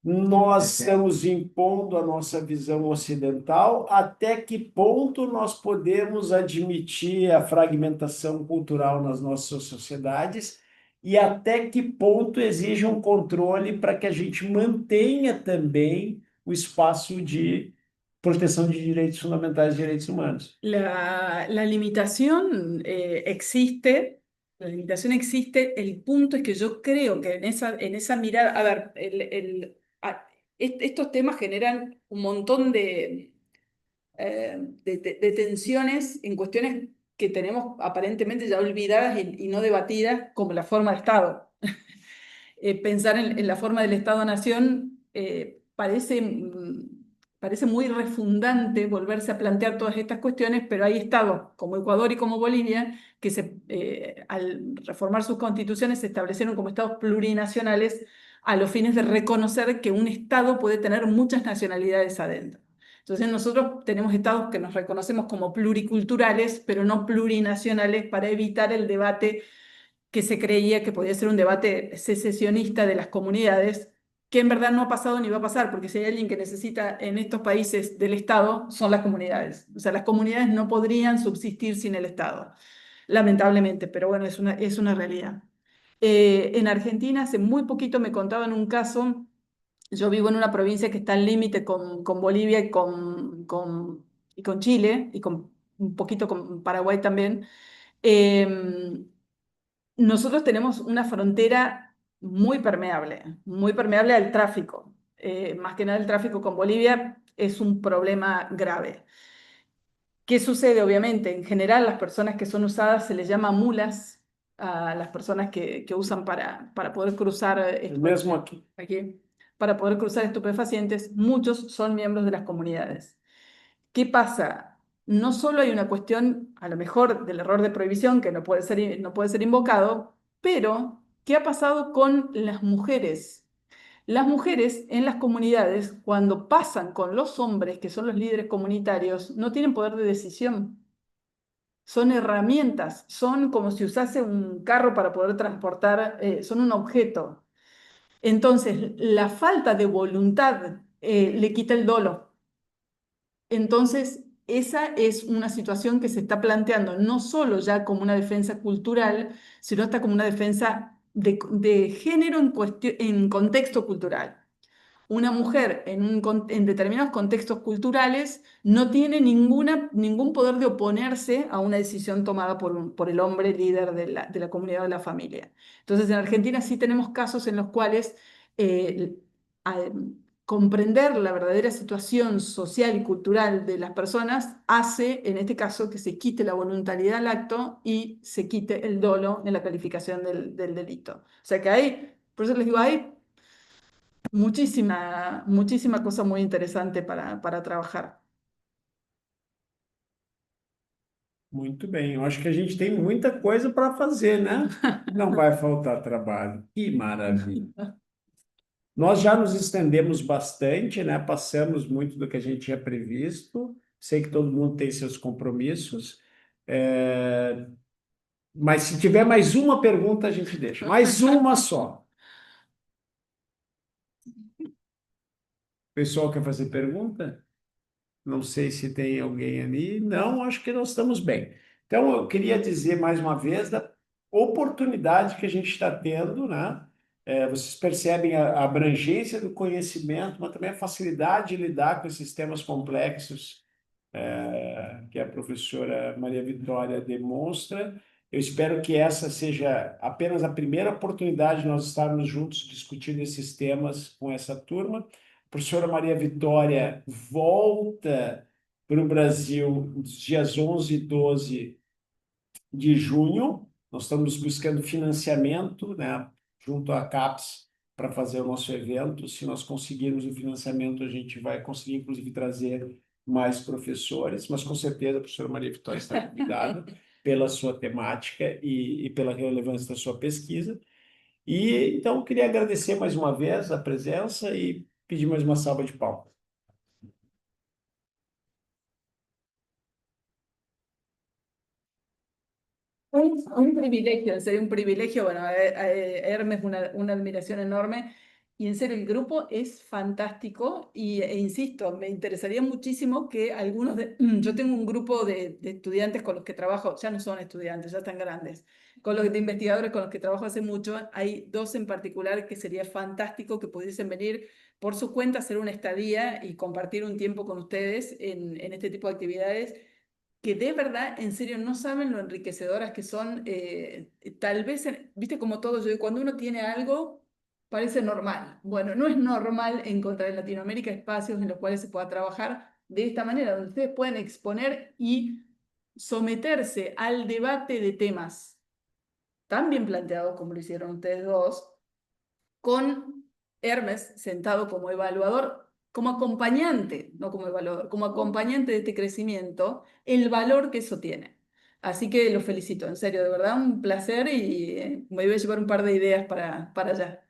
Nós estamos impondo a nossa visão ocidental, até que ponto nós podemos admitir a fragmentação cultural nas nossas sociedades e até que ponto exige um controle para que a gente mantenha também o espaço de proteção de direitos fundamentais e direitos humanos. La limitación existe, la limitación existe, el punto es que yo creo que en esa mirada, a ver, estos temas generan un montón de tensiones en cuestiones que tenemos aparentemente ya olvidadas y no debatidas, como la forma de Estado. Pensar en la forma del Estado-Nación parece muy refundante volverse a plantear todas estas cuestiones, pero hay estados como Ecuador y como Bolivia que al reformar sus constituciones se establecieron como estados plurinacionales a los fines de reconocer que un estado puede tener muchas nacionalidades adentro. Entonces nosotros tenemos estados que nos reconocemos como pluriculturales, pero no plurinacionales, para evitar el debate que se creía que podía ser un debate secesionista de las comunidades, que en verdad no ha pasado ni va a pasar, porque si hay alguien que necesita en estos países del Estado, son las comunidades. O sea, las comunidades no podrían subsistir sin el Estado, lamentablemente, pero bueno, es una realidad. En Argentina, hace muy poquito me contaban un caso. Yo vivo en una provincia que está al límite con Bolivia y con Chile, y un poquito con Paraguay también. Nosotros tenemos una frontera muy permeable al tráfico. Más que nada el tráfico con Bolivia es un problema grave. ¿Qué sucede? Obviamente, en general las personas que son usadas se les llama mulas a las personas que usan para poder cruzar El mesmo aqui. para poder cruzar estupefacientes. Muchos son miembros de las comunidades. ¿Qué pasa? No solo hay una cuestión, a lo mejor, del error de prohibición que no puede ser invocado, pero ¿qué ha pasado con las mujeres? Las mujeres en las comunidades, cuando pasan con los hombres, que son los líderes comunitarios, no tienen poder de decisión. Son herramientas, son como si usase un carro para poder transportar, son un objeto. Entonces, la falta de voluntad le quita el dolo. Entonces, esa es una situación que se está planteando no solo ya como una defensa cultural, sino hasta como una defensa de género en contexto cultural. Una mujer en determinados contextos culturales no tiene ningún poder de oponerse a una decisión tomada por el hombre líder de la comunidad o de la familia. Entonces, en Argentina sí tenemos casos en los cuales eh, a- comprender la verdadera situación social y cultural de las personas hace, en este caso, que se quite la voluntariedad al acto y se quite el dolo en la calificación del delito. O sea que por eso les digo, hay muchísima cosa muy interesante para trabajar. Muito bem, eu acho que a gente tem muita coisa para fazer, né? Não vai faltar trabalho. Que maravilha. Nós já nos estendemos bastante, né? Passamos muito do que a gente tinha previsto. Sei que todo mundo tem seus compromissos. Mas se tiver mais uma pergunta, a gente deixa. Mais uma só. O pessoal quer fazer pergunta? Não sei se tem alguém ali. Não, acho que nós estamos bem. Então, eu queria dizer mais uma vez da oportunidade que a gente está tendo, né? Vocês percebem a abrangência do conhecimento, mas também a facilidade de lidar com esses temas complexos, que a professora Maria Vitória demonstra. Eu espero que essa seja apenas a primeira oportunidade de nós estarmos juntos discutindo esses temas com essa turma. A professora Maria Vitória volta para o Brasil nos dias 11 e 12 de junho. Nós estamos buscando financiamento, né, junto à CAPES para fazer o nosso evento. Se nós conseguirmos o financiamento, a gente vai conseguir, inclusive, trazer mais professores, mas com certeza a professora Maria Vitória está convidada pela sua temática e pela relevância da sua pesquisa. E então eu queria agradecer mais uma vez a presença e pedir mais uma salva de palmas. Un privilegio, sería un privilegio. Bueno, Hermes, una admiración enorme. Y en serio, el grupo es fantástico e insisto, me interesaría muchísimo que algunos de... Yo tengo un grupo de estudiantes con los que trabajo, ya no son estudiantes, ya están grandes, con los de investigadores con los que trabajo hace mucho. Hay dos en particular que sería fantástico que pudiesen venir por su cuenta, hacer una estadía y compartir un tiempo con ustedes en este tipo de actividades que de verdad, en serio, no saben lo enriquecedoras que son. Tal vez, viste como todo, yo digo, cuando uno tiene algo, parece normal. Bueno, no es normal encontrar en Latinoamérica espacios en los cuales se pueda trabajar de esta manera, donde ustedes pueden exponer y someterse al debate de temas tan bien planteados como lo hicieron ustedes dos, con Hermes sentado como evaluador, como acompañante, no como evaluador, como acompañante de este crecimiento, el valor que eso tiene. Así que los felicito, en serio, de verdad, un placer y me voy a llevar un par de ideas para allá.